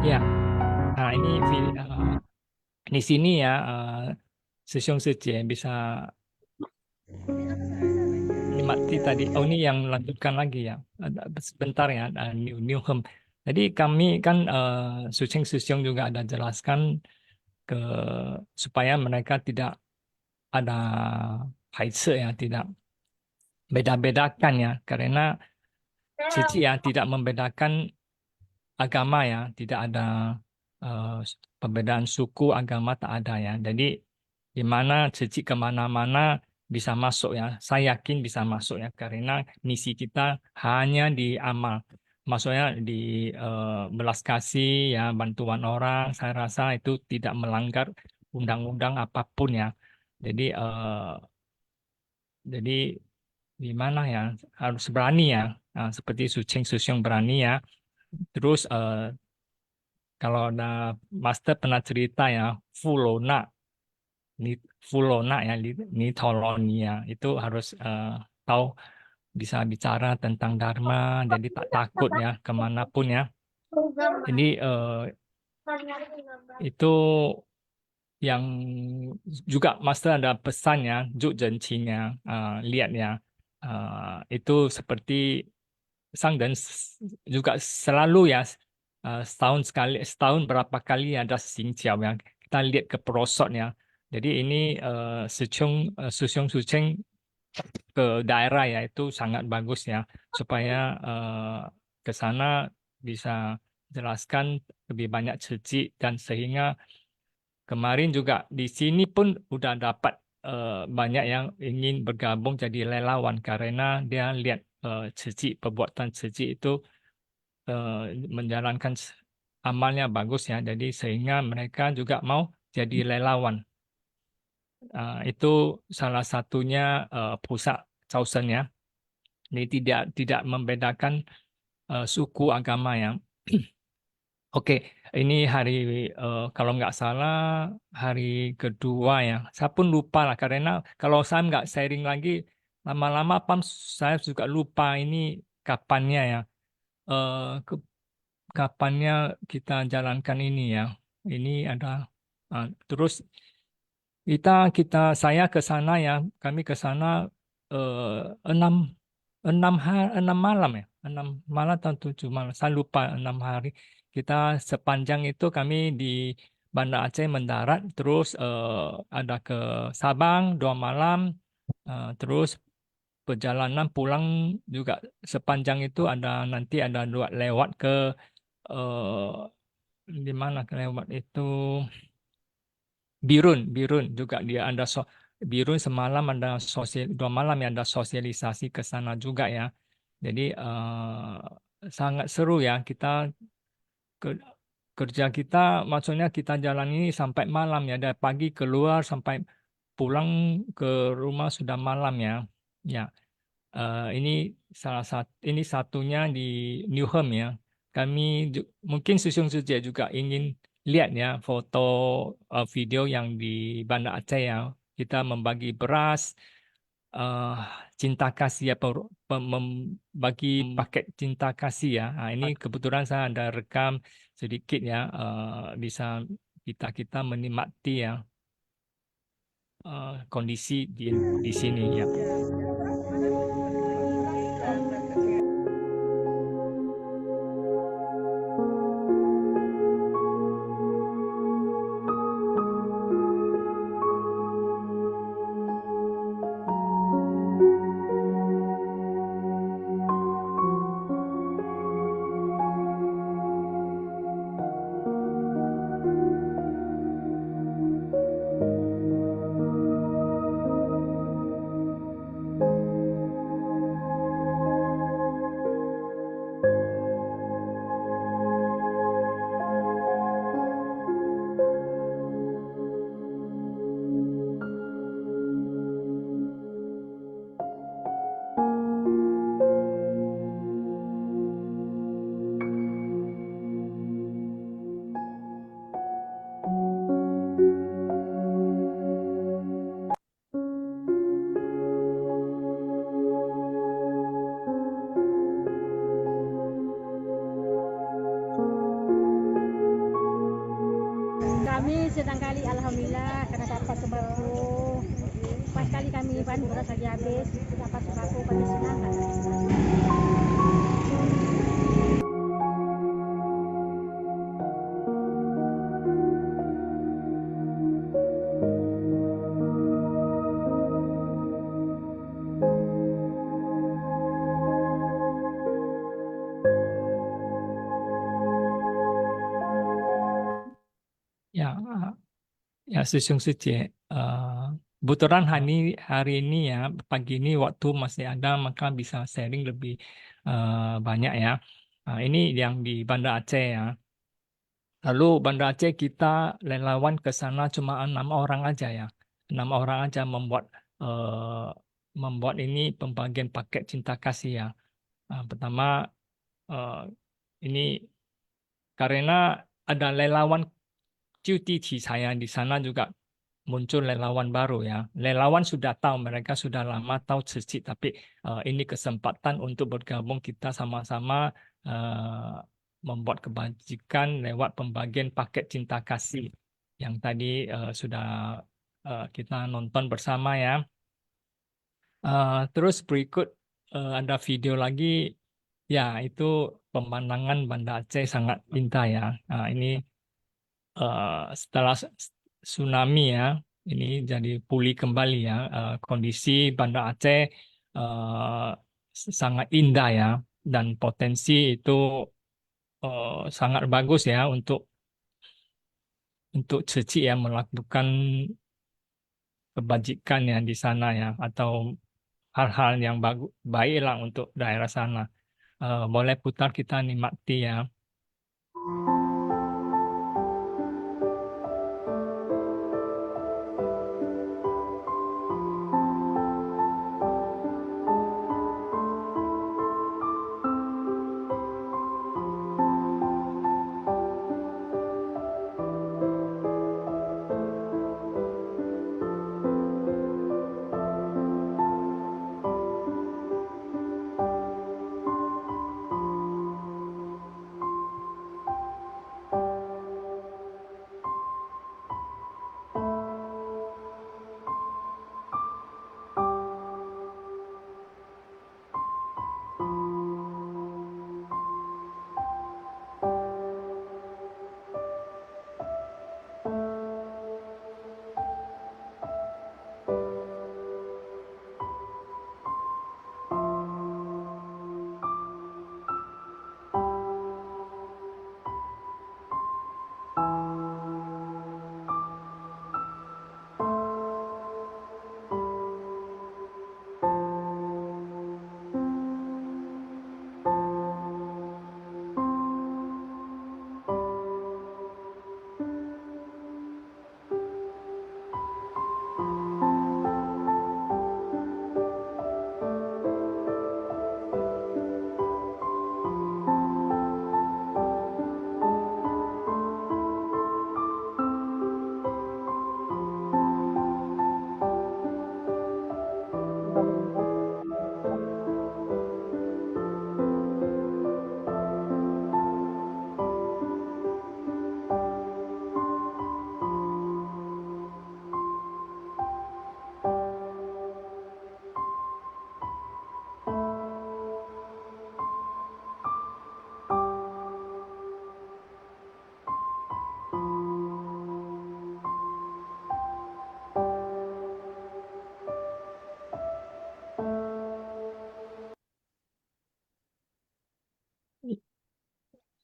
Ya, nah ini di sini ya, Sesiong Sejie bisa nikmati tadi. Oh ini yang lanjutkan lagi ya, sebentar ya, New Home. Jadi kami kan Sesiong juga ada jelaskan supaya mereka tidak ada haise ya, tidak beda-bedakan ya, karena Cici ya tidak membedakan agama ya, tidak ada perbedaan suku, agama tak ada ya. Jadi di mana Cici kemana-mana bisa masuk ya. Saya yakin bisa masuk ya, karena misi kita hanya di amal. Maksudnya di belas kasih ya, bantuan orang. Saya rasa itu tidak melanggar undang-undang apapun ya. Jadi di mana ya, harus berani ya. Nah, seperti Susyong berani ya. Terus kalau ada Master pernah cerita ya, Fulona ya, ini Tolonia itu harus tahu, bisa bicara tentang Dharma, jadi tak takut ya kemanapun ya. Jadi Itu yang juga Master ada pesannya, Juk Jencingnya, lihatnya, itu seperti Sang dan juga selalu ya, setahun berapa kali ada Xingqiao yang kita lihat ke pelosoknya. Jadi ini Susiung Suceng ke daerah ya itu sangat bagus ya, supaya ke sana bisa jelaskan lebih banyak cecik, dan sehingga kemarin juga di sini pun udah dapat banyak yang ingin bergabung jadi relawan karena dia lihat perbuatan cecik itu menjalankan amalnya bagus ya, jadi sehingga mereka juga mau jadi relawan. Itu salah satunya pusat Chausen ya. Ini tidak membedakan suku agama ya. Oke, ini kalau nggak salah hari kedua ya. Saya pun lupa lah karena kalau saya nggak sharing lagi lama-lama saya juga lupa ini kapannya ya. Kapannya kita jalankan ini ya. Ini ada terus saya ke sana ya. Kami ke sana eh, enam 6 malam ya, 6 malam atau 7 malam. Saya lupa 6 hari. Kita sepanjang itu kami di Banda Aceh mendarat, terus ada ke Sabang 2 malam, terus perjalanan pulang juga sepanjang itu nanti ada lewat ke di mana lewat itu Birun juga dia ada Birun semalam ada 2 malam ya, ada sosialisasi ke sana juga ya. Jadi sangat seru ya kita ke- kerja kita, maksudnya kita jalan ini sampai malam ya, dari pagi keluar sampai pulang ke rumah sudah malam ya. Ya, ini ini satunya di Newham ya. Kami mungkin Susung Sujaya juga ingin lihat ya foto video yang di Banda Aceh ya. Kita membagi beras, eh, cinta kasih ya, membagi paket cinta kasih ya. Nah, ini kebetulan saya ada rekam sedikit ya, bisa kita menikmati ya kondisi di sini ya. Kami senang kali alhamdulillah karena dapat sembako. Pas kali kami beras lagi habis, dapat sembako kami senang. Ya, ya Susung Suci. Kebetulan hari ini ya, pagi ini waktu masih ada, maka bisa sharing lebih banyak ya. Ini yang di Banda Aceh ya. Lalu Banda Aceh kita relawan ke sana cuma 6 orang aja ya. 6 orang aja membuat ini pembagian paket cinta kasih ya. Pertama eh, ini karena ada relawan cuti saya di sana juga muncul relawan baru ya. Relawan sudah tahu, mereka sudah lama tahu Cicik, tapi ini kesempatan untuk bergabung kita sama-sama membuat kebajikan lewat pembagian paket cinta kasih yang tadi sudah kita nonton bersama ya. Terus berikut ada video lagi, ya itu pemandangan Banda Aceh sangat indah ya. Ini setelah tsunami ya, ini jadi pulih kembali ya. Kondisi Banda Aceh eh, sangat indah ya, dan potensi itu sangat bagus ya untuk Ceci ya melakukan kebajikan ya di sana ya, atau hal-hal yang bagus baiklah untuk daerah sana. Boleh putar kita nikmati ya.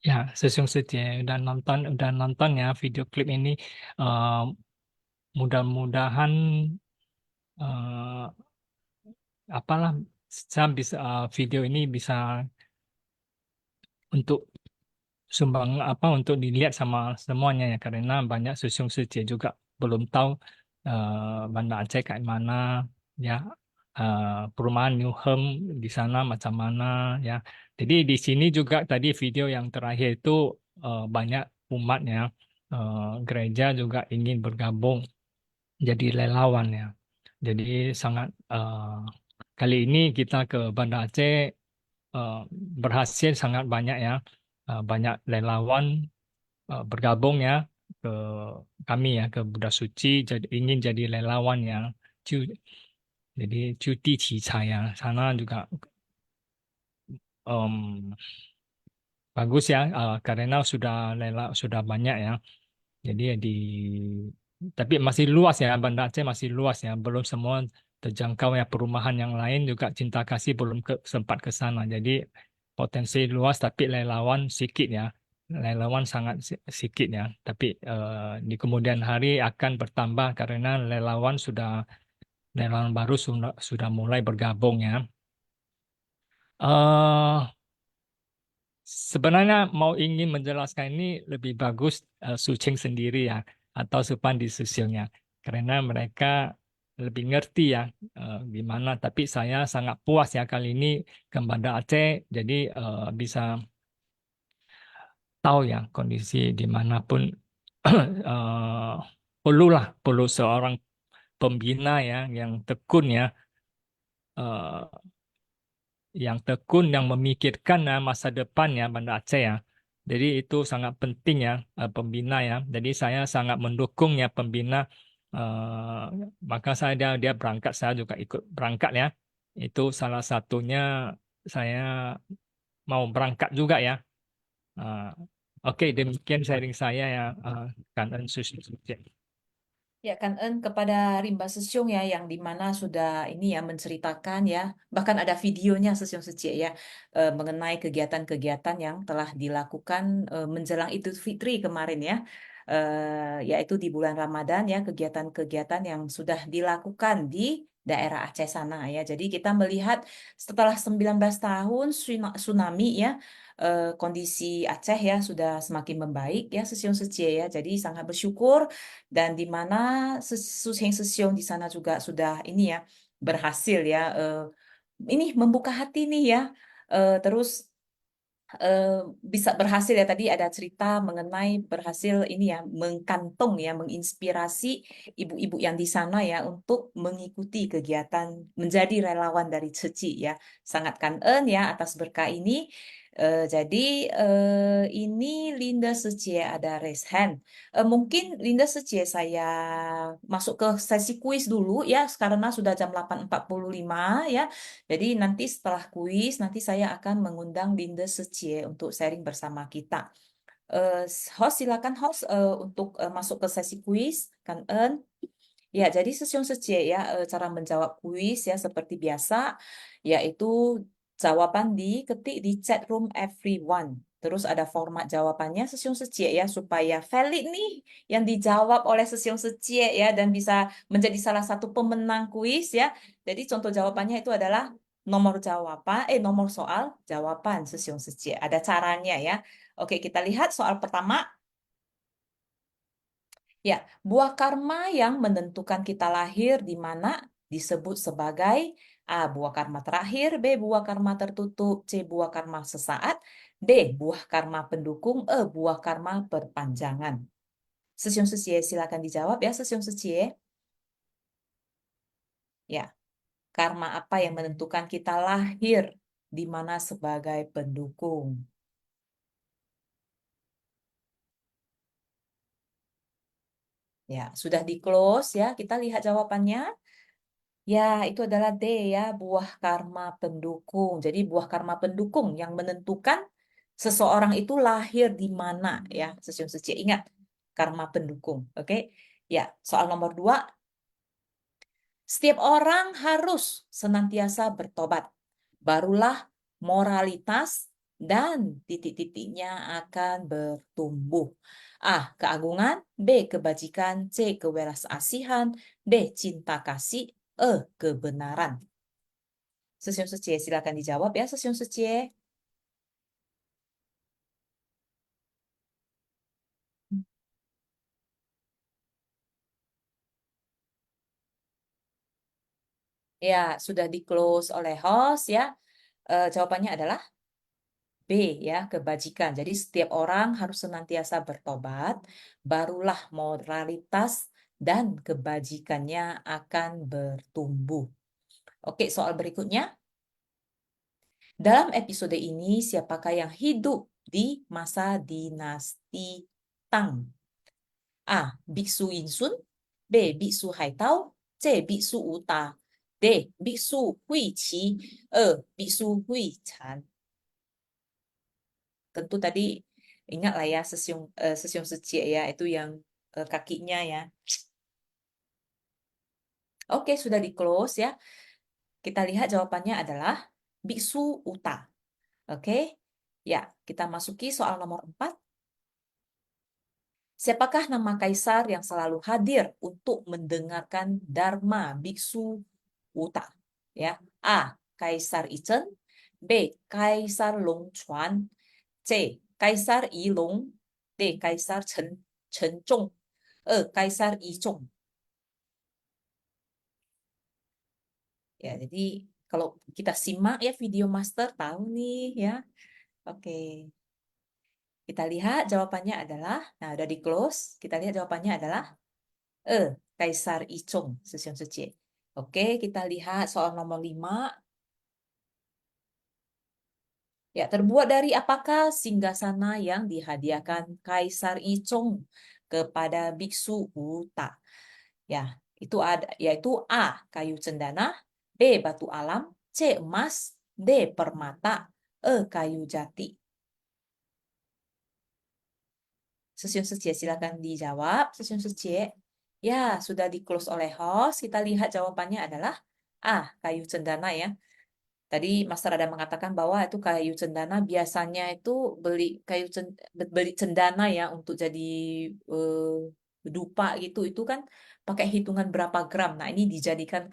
Ya, Sesung Setia udah nonton ya video klip ini. Eh, Mudah-mudahan eh, apalah saya bisa video ini bisa untuk sumbang apa untuk dilihat sama semuanya ya, karena banyak Sesung Setia juga belum tahu Banda Aceh kayak mana ya, perumahan New Home di sana macam mana ya. Jadi di sini juga tadi video yang terakhir itu banyak umatnya, gereja juga ingin bergabung jadi relawan ya. Jadi sangat kali ini kita ke Banda Aceh eh, berhasil sangat banyak ya. Banyak relawan bergabung ya ke kami ya, ke Buddha Suci, jadi ingin jadi relawan yang jadi cuti Cica ya. Sana juga em, bagus ya, karena sudah banyak ya. Jadi ya tapi masih luas ya, Banda Aceh masih luas ya, belum semua terjangkau ya. Perumahan yang lain juga Cinta Kasih belum sempat ke sana. Jadi potensi luas tapi relawan sedikit ya. Relawan sangat sedikit ya. Tapi di kemudian hari akan bertambah karena relawan baru sudah mulai bergabung ya. eh Sebenarnya mau ingin menjelaskan ini lebih bagus Sucing sendiri ya, atau Supan di Susiungnya, karena mereka lebih ngerti ya gimana. Tapi saya sangat puas ya kali ini ke Banda Aceh, jadi bisa tahu ya kondisi dimanapun. eh perlu seorang pembina ya yang tekun, yang memikirkan masa depan ya Banda Aceh ya. Jadi itu sangat penting ya, pembina ya. Jadi saya sangat mendukung ya pembina. eh, Maka dia berangkat, saya juga ikut berangkat ya. Itu salah satunya saya mau berangkat juga ya. Eh, Oke, demikian sharing saya ya, Kan Ensus. Ya kan kepada Rimba Sesyong ya yang dimana sudah ini ya menceritakan ya bahkan ada videonya Sesyong Secie ya mengenai kegiatan-kegiatan yang telah dilakukan menjelang Idul Fitri kemarin ya yaitu di bulan Ramadan ya kegiatan-kegiatan yang sudah dilakukan di daerah Aceh sana ya. Jadi kita melihat setelah 19 tahun tsunami ya kondisi Aceh ya sudah semakin membaik ya Sesyong Secie ya. Jadi sangat bersyukur dan di mana Suseng Sesiong di sana juga sudah ini ya berhasil ya ini membuka hati nih ya terus eh, bisa berhasil ya tadi ada cerita mengenai berhasil ini ya mengkantong ya menginspirasi ibu-ibu yang di sana ya untuk mengikuti kegiatan menjadi relawan dari Ceci ya sangat kangen ya atas berkah ini. Jadi ini Linda Secie ada raise hand. Mungkin Linda Secie saya masuk ke sesi kuis dulu ya karena sudah jam 8.45 ya. Jadi nanti setelah kuis, nanti saya akan mengundang Linda Secie untuk sharing bersama kita. Eh, Host, silakan host untuk masuk ke sesi kuis, kan En. Ya, jadi sesiun Secie ya, cara menjawab kuis ya seperti biasa, yaitu jawaban diketik di chat room everyone. Terus ada format jawabannya sesiun Secie ya, supaya valid nih yang dijawab oleh sesiun Secie ya, dan bisa menjadi salah satu pemenang kuis ya. Jadi contoh jawabannya itu adalah nomor soal jawaban sesiun Secie. Ada caranya ya. Oke, kita lihat soal pertama. Ya, buah karma yang menentukan kita lahir di mana disebut sebagai A. Buah karma terakhir, B. Buah karma tertutup, C. Buah karma sesaat, D. Buah karma pendukung, E. Buah karma berpanjangan. Sesiung Sesie, silakan dijawab ya Sesiung Sesie. Ya, karma apa yang menentukan kita lahir di mana sebagai pendukung? Ya, sudah di close ya. Kita lihat jawabannya. Ya, itu adalah D ya, buah karma pendukung. Jadi buah karma pendukung yang menentukan seseorang itu lahir di mana ya, Sesiung Secie. Ingat, karma pendukung. Oke. Ya, soal nomor 2. Setiap orang harus senantiasa bertobat. Barulah moralitas dan titik-titiknya akan bertumbuh. A. Keagungan, B. Kebajikan, C. Kewelasasihan, D. Cinta kasih, E. Kebenaran. Sesiung Secie, silakan dijawab ya Sesiung Secie. Ya, sudah di-close oleh host ya. Jawabannya adalah B ya, kebajikan. Jadi setiap orang harus senantiasa bertobat, barulah moralitas dan kebajikannya akan bertumbuh. Oke, soal berikutnya. Dalam episode ini, siapakah yang hidup di masa dinasti Tang? A. Biksu Yinsun, B. Biksu Haitao, C. Biksu Uta, D. Biksu Hui Qi, E. Biksu Hui Chan. Tentu tadi ingatlah ya Sesiung Secie ya itu yang kakinya ya. Oke, sudah di close ya. Kita lihat jawabannya adalah Biksu Uta. Oke. Ya, kita masuki soal nomor 4. Siapakah nama kaisar yang selalu hadir untuk mendengarkan Dharma Biksu Uta? Ya. A. Kaisar Ichen, B. Kaisar Longchuan, C. Kaisar Yilong, D. Kaisar Chenzong, E. Kaisar Yizong. Ya, jadi kalau kita simak ya video master tahu nih ya. Oke. Kita lihat jawabannya adalah, nah udah di close, kita lihat jawabannya adalah E. Kaisar Yizong, Sesiun Secie. Oke, kita lihat soal nomor 5. Ya, terbuat dari apakah singgasana yang dihadiahkan Kaisar Icong kepada biksu Uta? Ya, itu ada yaitu A. kayu cendana, B. batu alam, C. emas, D. permata, E. kayu jati. Stasiun Secie, silakan dijawab. Stasiun Secie. Ya, sudah di-close oleh host. Kita lihat jawabannya adalah A. kayu cendana ya. Tadi Master ada mengatakan bahwa itu kayu cendana biasanya itu beli cendana ya untuk jadi dupa gitu itu kan pakai hitungan berapa gram. Nah, ini dijadikan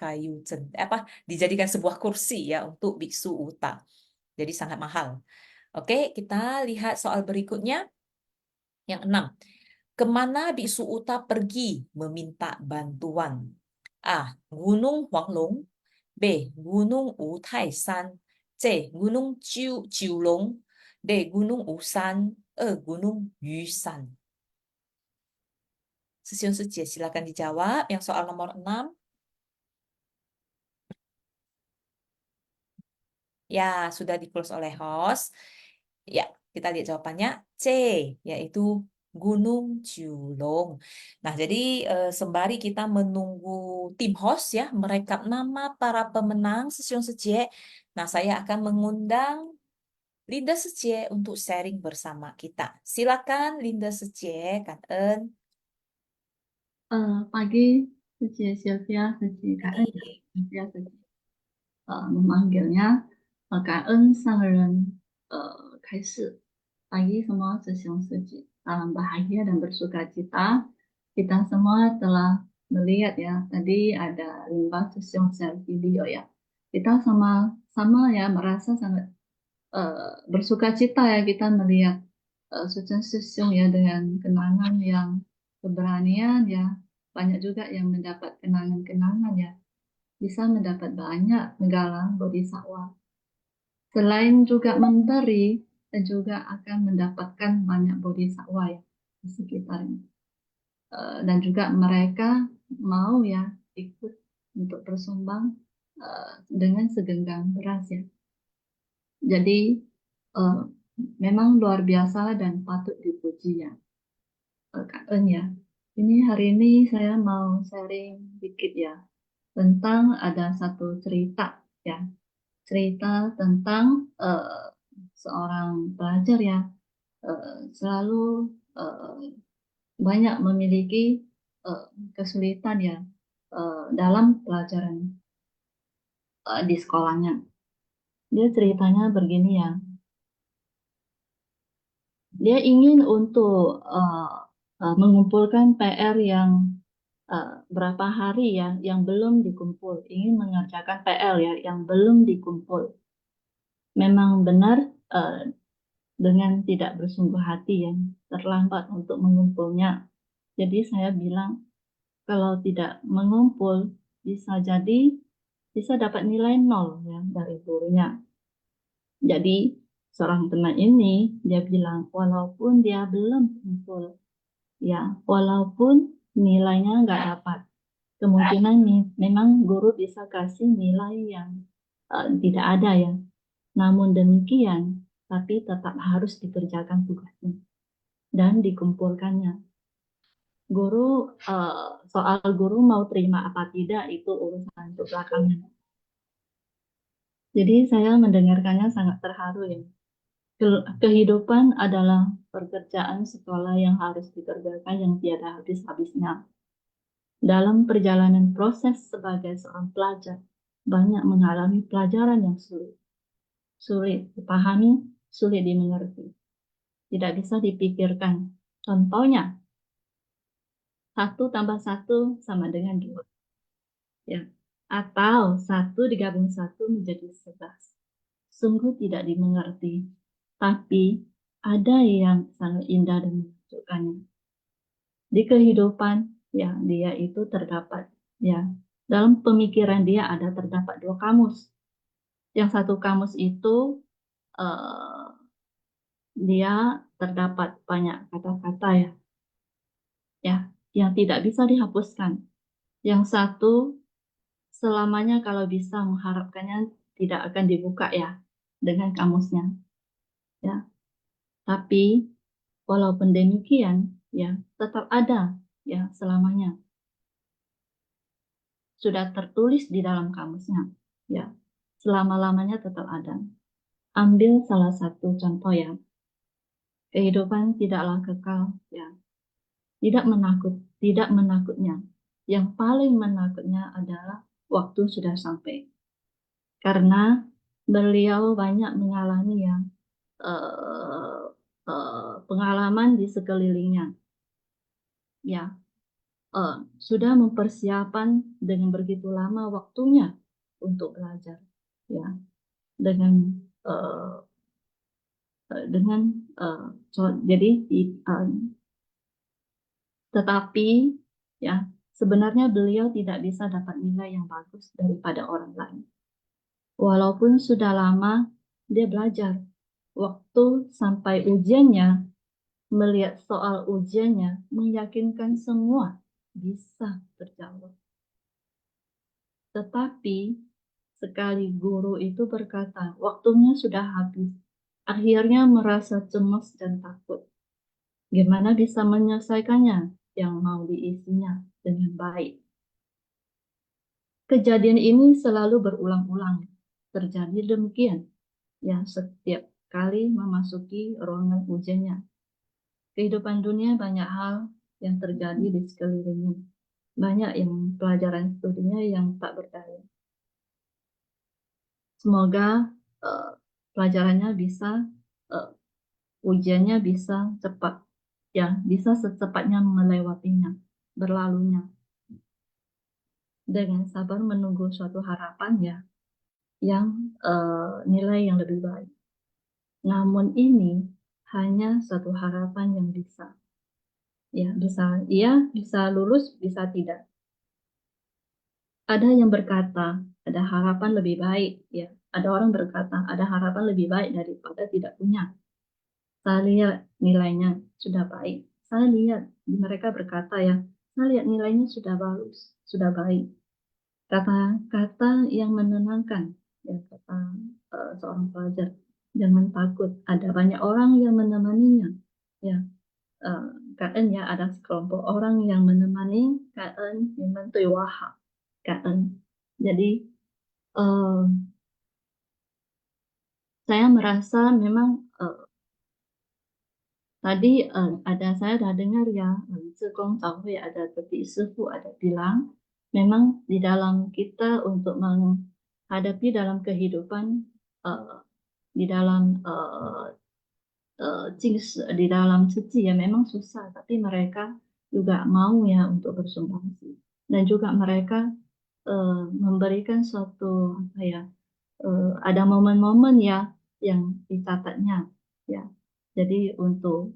dijadikan sebuah kursi ya untuk biksu Uta. Jadi sangat mahal. Oke, kita lihat soal berikutnya yang 6. Kemana biksu Uta pergi meminta bantuan? A. Gunung Huanglong, B. Gunung Wutaisan, C. Gunung Jiulong, D. Gunung Wusan, E. Gunung Yusan. Stasiun Secie, silakan dijawab. Yang soal nomor 6. Ya, sudah di-close oleh host. Ya, kita lihat jawabannya C, yaitu Gunung Jiulong. Nah, jadi sembari kita menunggu tim host ya merekap nama para pemenang Stasiun Secie. Nah, saya akan mengundang Linda Secie untuk sharing bersama kita. Silakan Linda Secie, Kak En. Pagi, Suci Sylvia, Suci Kak En, Sylvia, Suci memanggilnya Kak En sang人开始. Pagi semua Sesiung Suci, salam bahagia dan bersuka cita. Kita semua telah melihat ya, tadi ada limbah Sesiung share video ya. Kita sama-sama ya merasa sangat bersuka cita ya kita melihat Sesiung ya dengan kenangan yang keberanian ya. Banyak juga yang mendapat kenangan-kenangan ya. Bisa mendapat banyak menggalang bodhisattva. Selain juga memberi, dan juga akan mendapatkan banyak bodhisattva ya di sekitarnya. Dan juga mereka mau ya ikut untuk bersumbang dengan segenggam beras ya. Jadi memang luar biasa dan patut dipuji ya Kak En ya. Ini hari ini saya mau sharing dikit ya tentang ada satu cerita ya. Cerita tentang seorang pelajar ya selalu banyak memiliki kesulitan ya dalam pelajaran di sekolahnya. Dia ceritanya begini ya. Dia ingin untuk mengumpulkan PR yang berapa hari ya yang belum dikumpul, ingin mengerjakan PR ya yang belum dikumpul. Memang benar dengan tidak bersungguh hati yang terlambat untuk mengumpulnya. Jadi saya bilang kalau tidak mengumpul bisa dapat nilai 0 ya dari gurunya. Jadi seorang teman ini dia bilang walaupun dia belum kumpul ya walaupun nilainya nggak dapat kemungkinan memang guru bisa kasih nilai yang tidak ada ya. Namun demikian tapi tetap harus dikerjakan tugasnya dan dikumpulkannya. Guru soal guru mau terima apa tidak itu urusan untuk belakangnya. Jadi saya mendengarkannya sangat terharu ya. Kehidupan adalah pekerjaan sekolah yang harus dikerjakan yang tiada habis-habisnya. Dalam perjalanan proses sebagai seorang pelajar, banyak mengalami pelajaran yang sulit. Sulit dipahami, sulit dimengerti. Tidak bisa dipikirkan. Contohnya, 1 tambah 1 sama dengan 2. Ya. Atau 1 digabung 1 menjadi 11. Sungguh tidak dimengerti. Tapi ada yang sangat indah dan menunjukkannya. Di kehidupan, ya dia itu terdapat, ya dalam pemikiran dia terdapat 2 kamus. Yang 1 kamus itu dia terdapat banyak kata-kata ya yang tidak bisa dihapuskan. Yang 1 selamanya kalau bisa mengharapkannya tidak akan dibuka ya dengan kamusnya. ya. Tapi walaupun demikian, ya tetap ada ya selamanya. Sudah tertulis di dalam kamusnya, ya selama-lamanya tetap ada. Ambil salah satu contoh ya, kehidupan tidaklah kekal, ya tidak menakutnya. Yang paling menakutnya adalah waktu sudah sampai, karena beliau banyak mengalami yang pengalaman di sekelilingnya, ya sudah mempersiapkan dengan begitu lama waktunya untuk belajar, ya dengan jadi tetapi ya sebenarnya beliau tidak bisa dapat nilai yang bagus daripada orang lain. Walaupun sudah lama dia belajar, waktu sampai ujiannya, melihat soal ujiannya, meyakinkan semua bisa terjawab. Tetapi sekali guru itu berkata, waktunya sudah habis, akhirnya merasa cemas dan takut. Gimana bisa menyelesaikannya yang mau diisinya dengan baik? Kejadian ini selalu berulang-ulang. Terjadi demikian, ya setiap kali memasuki ruangan ujiannya. Kehidupan dunia banyak hal yang terjadi di sekelilingnya. Banyak yang pelajaran studinya yang tak berdaya. Semoga pelajarannya bisa, ujiannya bisa cepat, ya bisa secepatnya melewatinya, berlalunya. Dengan sabar menunggu suatu harapan ya, yang nilai yang lebih baik. Namun ini hanya satu harapan yang bisa, ya bisa lulus, bisa tidak. Ada yang berkata ada harapan lebih baik, ya. Ada orang berkata ada harapan lebih baik daripada tidak punya. Saya lihat nilainya sudah baik. Saya lihat mereka berkata ya, saya lihat nilainya sudah bagus, sudah baik. Kata-kata yang menenangkan, ya kata seorang pelajar, jangan takut, ada banyak orang yang menemaninya, ya. KN ya, ada sekelompok orang yang menemani KN membantu wahab KN. Jadi saya merasa memang tadi saya dah dengar ya, Zikong Cahui ada Teti Sifu ada bilang, memang di dalam kita untuk menghadapi dalam kehidupan, di dalam di dalam suci ya memang susah, tapi mereka juga mau ya untuk bersumbangsi, dan juga mereka memberikan suatu apa ya, ada momen-momen ya yang dicatatnya ya. Jadi untuk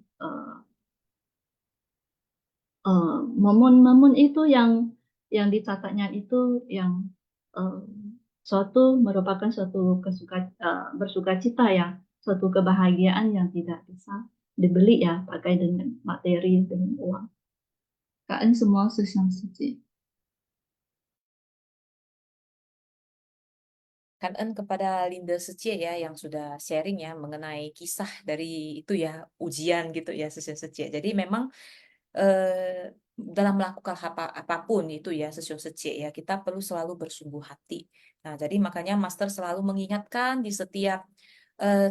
momen-momen itu yang dicatatnya itu yang merupakan suatu bersukacita ya, suatu kebahagiaan yang tidak bisa dibeli ya pakai dengan materi, dengan uang. KN semua yang suci. Kan kepada Linda Secie ya yang sudah sharing ya mengenai kisah dari itu ya ujian gitu ya Session Secie. Jadi memang dalam melakukan apapun itu ya Session Secie ya kita perlu selalu bersungguh hati. Nah jadi makanya Master selalu mengingatkan di setiap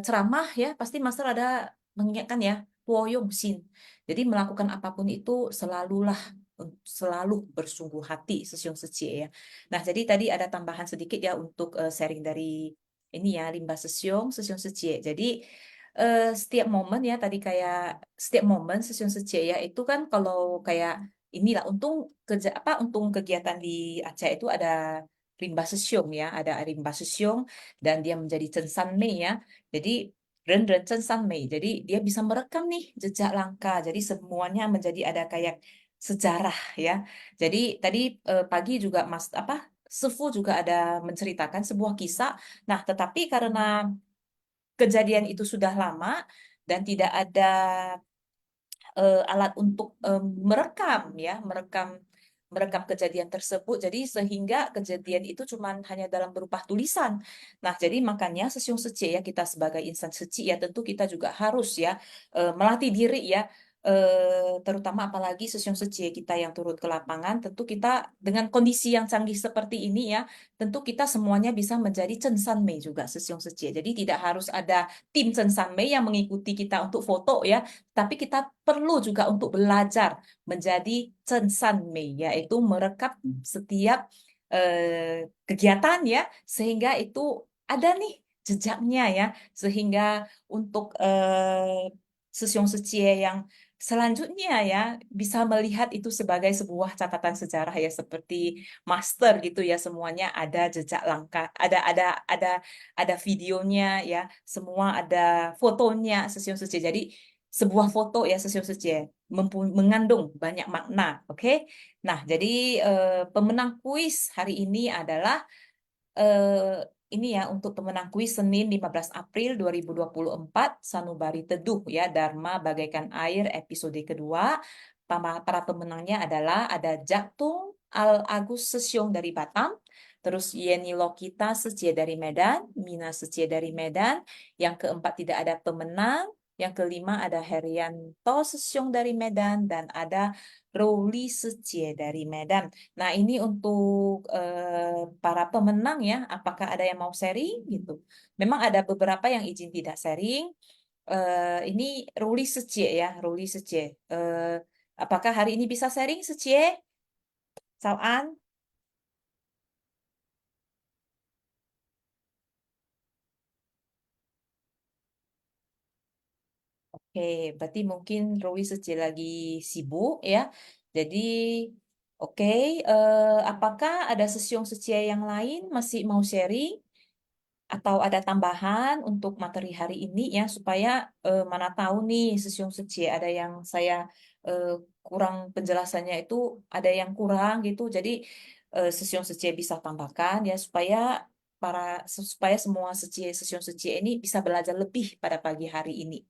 ceramah ya pasti Master ada mengingatkan ya Tuoyo Busin. Jadi melakukan apapun itu selalu bersungguh hati Session Secie ya. Nah, jadi tadi ada tambahan sedikit ya untuk sharing dari ini ya Limba Session Secie. Jadi setiap momen ya tadi kayak setiap momen Session Secie ya itu kan kalau kayak inilah untung kegiatan di Aceh itu ada Rimba Session ya, ada Rimba Session dan dia menjadi Censan Mei ya. Jadi Ren Censan Mei. Jadi dia bisa merekam nih jejak langkah. Jadi semuanya menjadi ada kayak sejarah ya. Jadi tadi pagi juga Sefu juga ada menceritakan sebuah kisah. Nah, tetapi karena kejadian itu sudah lama dan tidak ada alat untuk merekam merekam kejadian tersebut. Jadi sehingga kejadian itu cuma hanya dalam berupa tulisan. Nah, jadi makanya sesiung seci ya, kita sebagai insan seci ya tentu kita juga harus ya melatih diri ya, terutama apalagi sesiung seci kita yang turun ke lapangan, tentu kita dengan kondisi yang canggih seperti ini ya, tentu kita semuanya bisa menjadi Chen Sanmei juga sesiung seci. Jadi tidak harus ada tim Chen Sanmei yang mengikuti kita untuk foto ya, tapi kita perlu juga untuk belajar menjadi Chen Sanmei, yaitu merekam setiap kegiatan ya, sehingga itu ada nih jejaknya ya, sehingga untuk Sesiong Secie yang selanjutnya ya bisa melihat itu sebagai sebuah catatan sejarah ya, seperti master gitu ya, semuanya ada jejak langkah, ada videonya ya, semua ada fotonya Sesiong Secie. Jadi sebuah foto ya Sesiong Secie mengandung banyak makna. Oke. Nah, jadi pemenang kuis hari ini adalah ini ya, untuk pemenang kuis Senin 15 April 2024, Sanubari Teduh ya, Dharma Bagaikan Air episode kedua. Para pemenangnya adalah ada Jaktung Al Agus Sesyong dari Batam, terus Yeni Lokita Secie dari Medan, Mina Secie dari Medan. Yang keempat tidak ada pemenang. Yang kelima ada Herianto Sesyong dari Medan dan ada Rowli Secie dari Medan. Nah, ini untuk para pemenang ya, apakah ada yang mau sharing gitu? Memang ada beberapa yang izin tidak sharing. Ini Ruli Secie ya, Ruli Secie. Apakah hari ini bisa sharing Secie? Sauan? Oke, berarti mungkin Ruli Secie lagi sibuk ya. Jadi, oke, apakah ada sesiung Secie yang lain masih mau sharing? Atau ada tambahan untuk materi hari ini ya, supaya mana tahu nih sesiung seci ada yang saya eh, kurang penjelasannya, itu ada yang kurang gitu, jadi sesiung seci bisa tambahkan ya, supaya semua sesiung seci ini bisa belajar lebih pada pagi hari ini.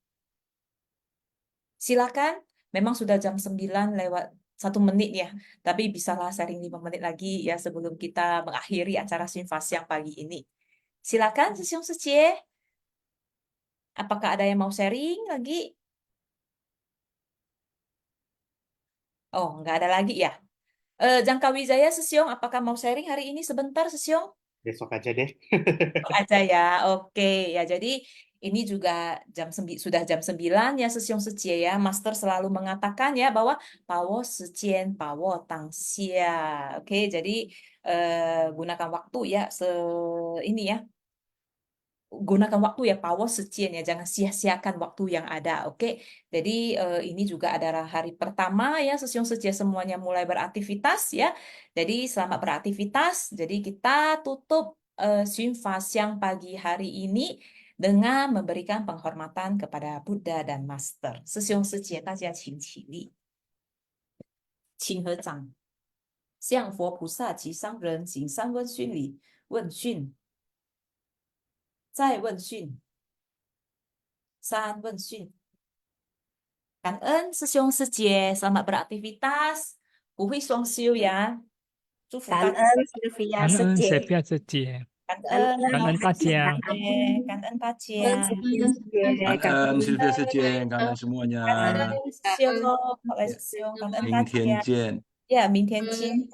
Silakan, memang sudah jam 9 lewat 1 menit ya, tapi bisalah sharing 5 menit lagi ya sebelum kita mengakhiri acara Sinfas yang pagi ini. Silakan Sesiung Secie. Apakah ada yang mau sharing lagi? Oh, nggak ada lagi ya. Jangka Wijaya Sesiong, apakah mau sharing hari ini sebentar Sesiong? Besok aja deh. Aja ya, oke ya. Jadi ini juga sudah jam 9 ya Sesiong Secie ya. Master selalu mengatakan ya bahwa Pawo Secien, Pawo Tangxia. Oke, jadi gunakan waktu ya ini ya, gunakan waktu ya, power secien ya, jangan sia-siakan waktu yang ada. Oke, jadi ini juga adalah hari pertama ya sesiung secien semuanya mulai beraktivitas ya, jadi selamat beraktivitas. Jadi kita tutup Xinfa siang pagi hari ini dengan memberikan penghormatan kepada Buddha dan Master. Sesiung secien, 大家请起立，请合掌，向佛菩萨及商人行三问讯礼，问讯，再问讯。三问讯，感恩师兄师姐，selamat beraktivitas，不会双休呀，祝福大家，感恩 Sevia 自己，感恩感恩大家。感恩大家，感恩 Sylvia 师姐，感恩 semuanya. 感恩师兄，好嘞师兄，感恩大明天家，见。呀，明天见。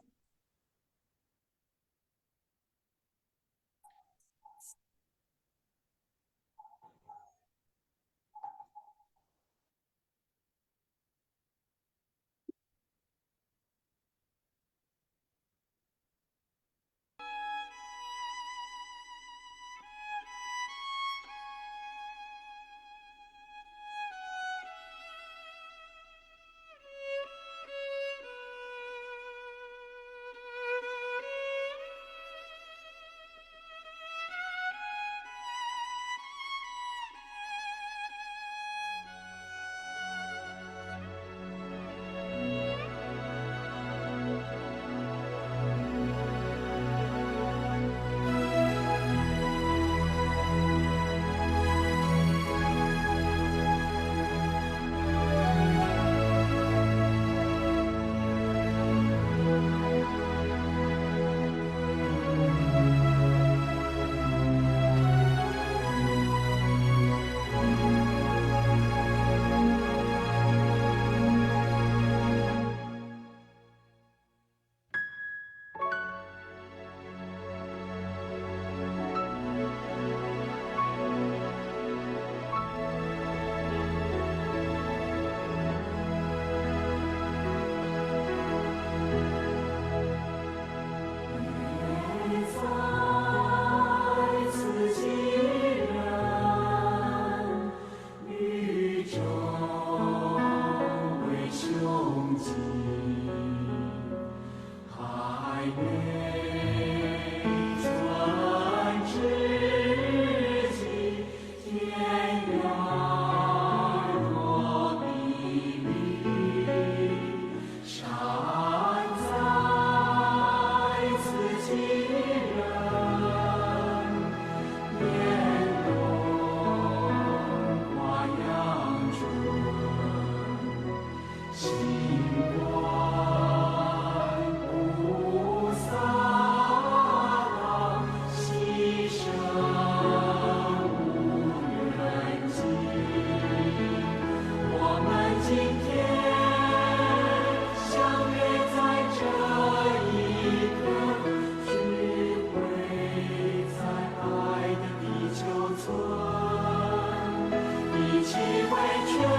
会全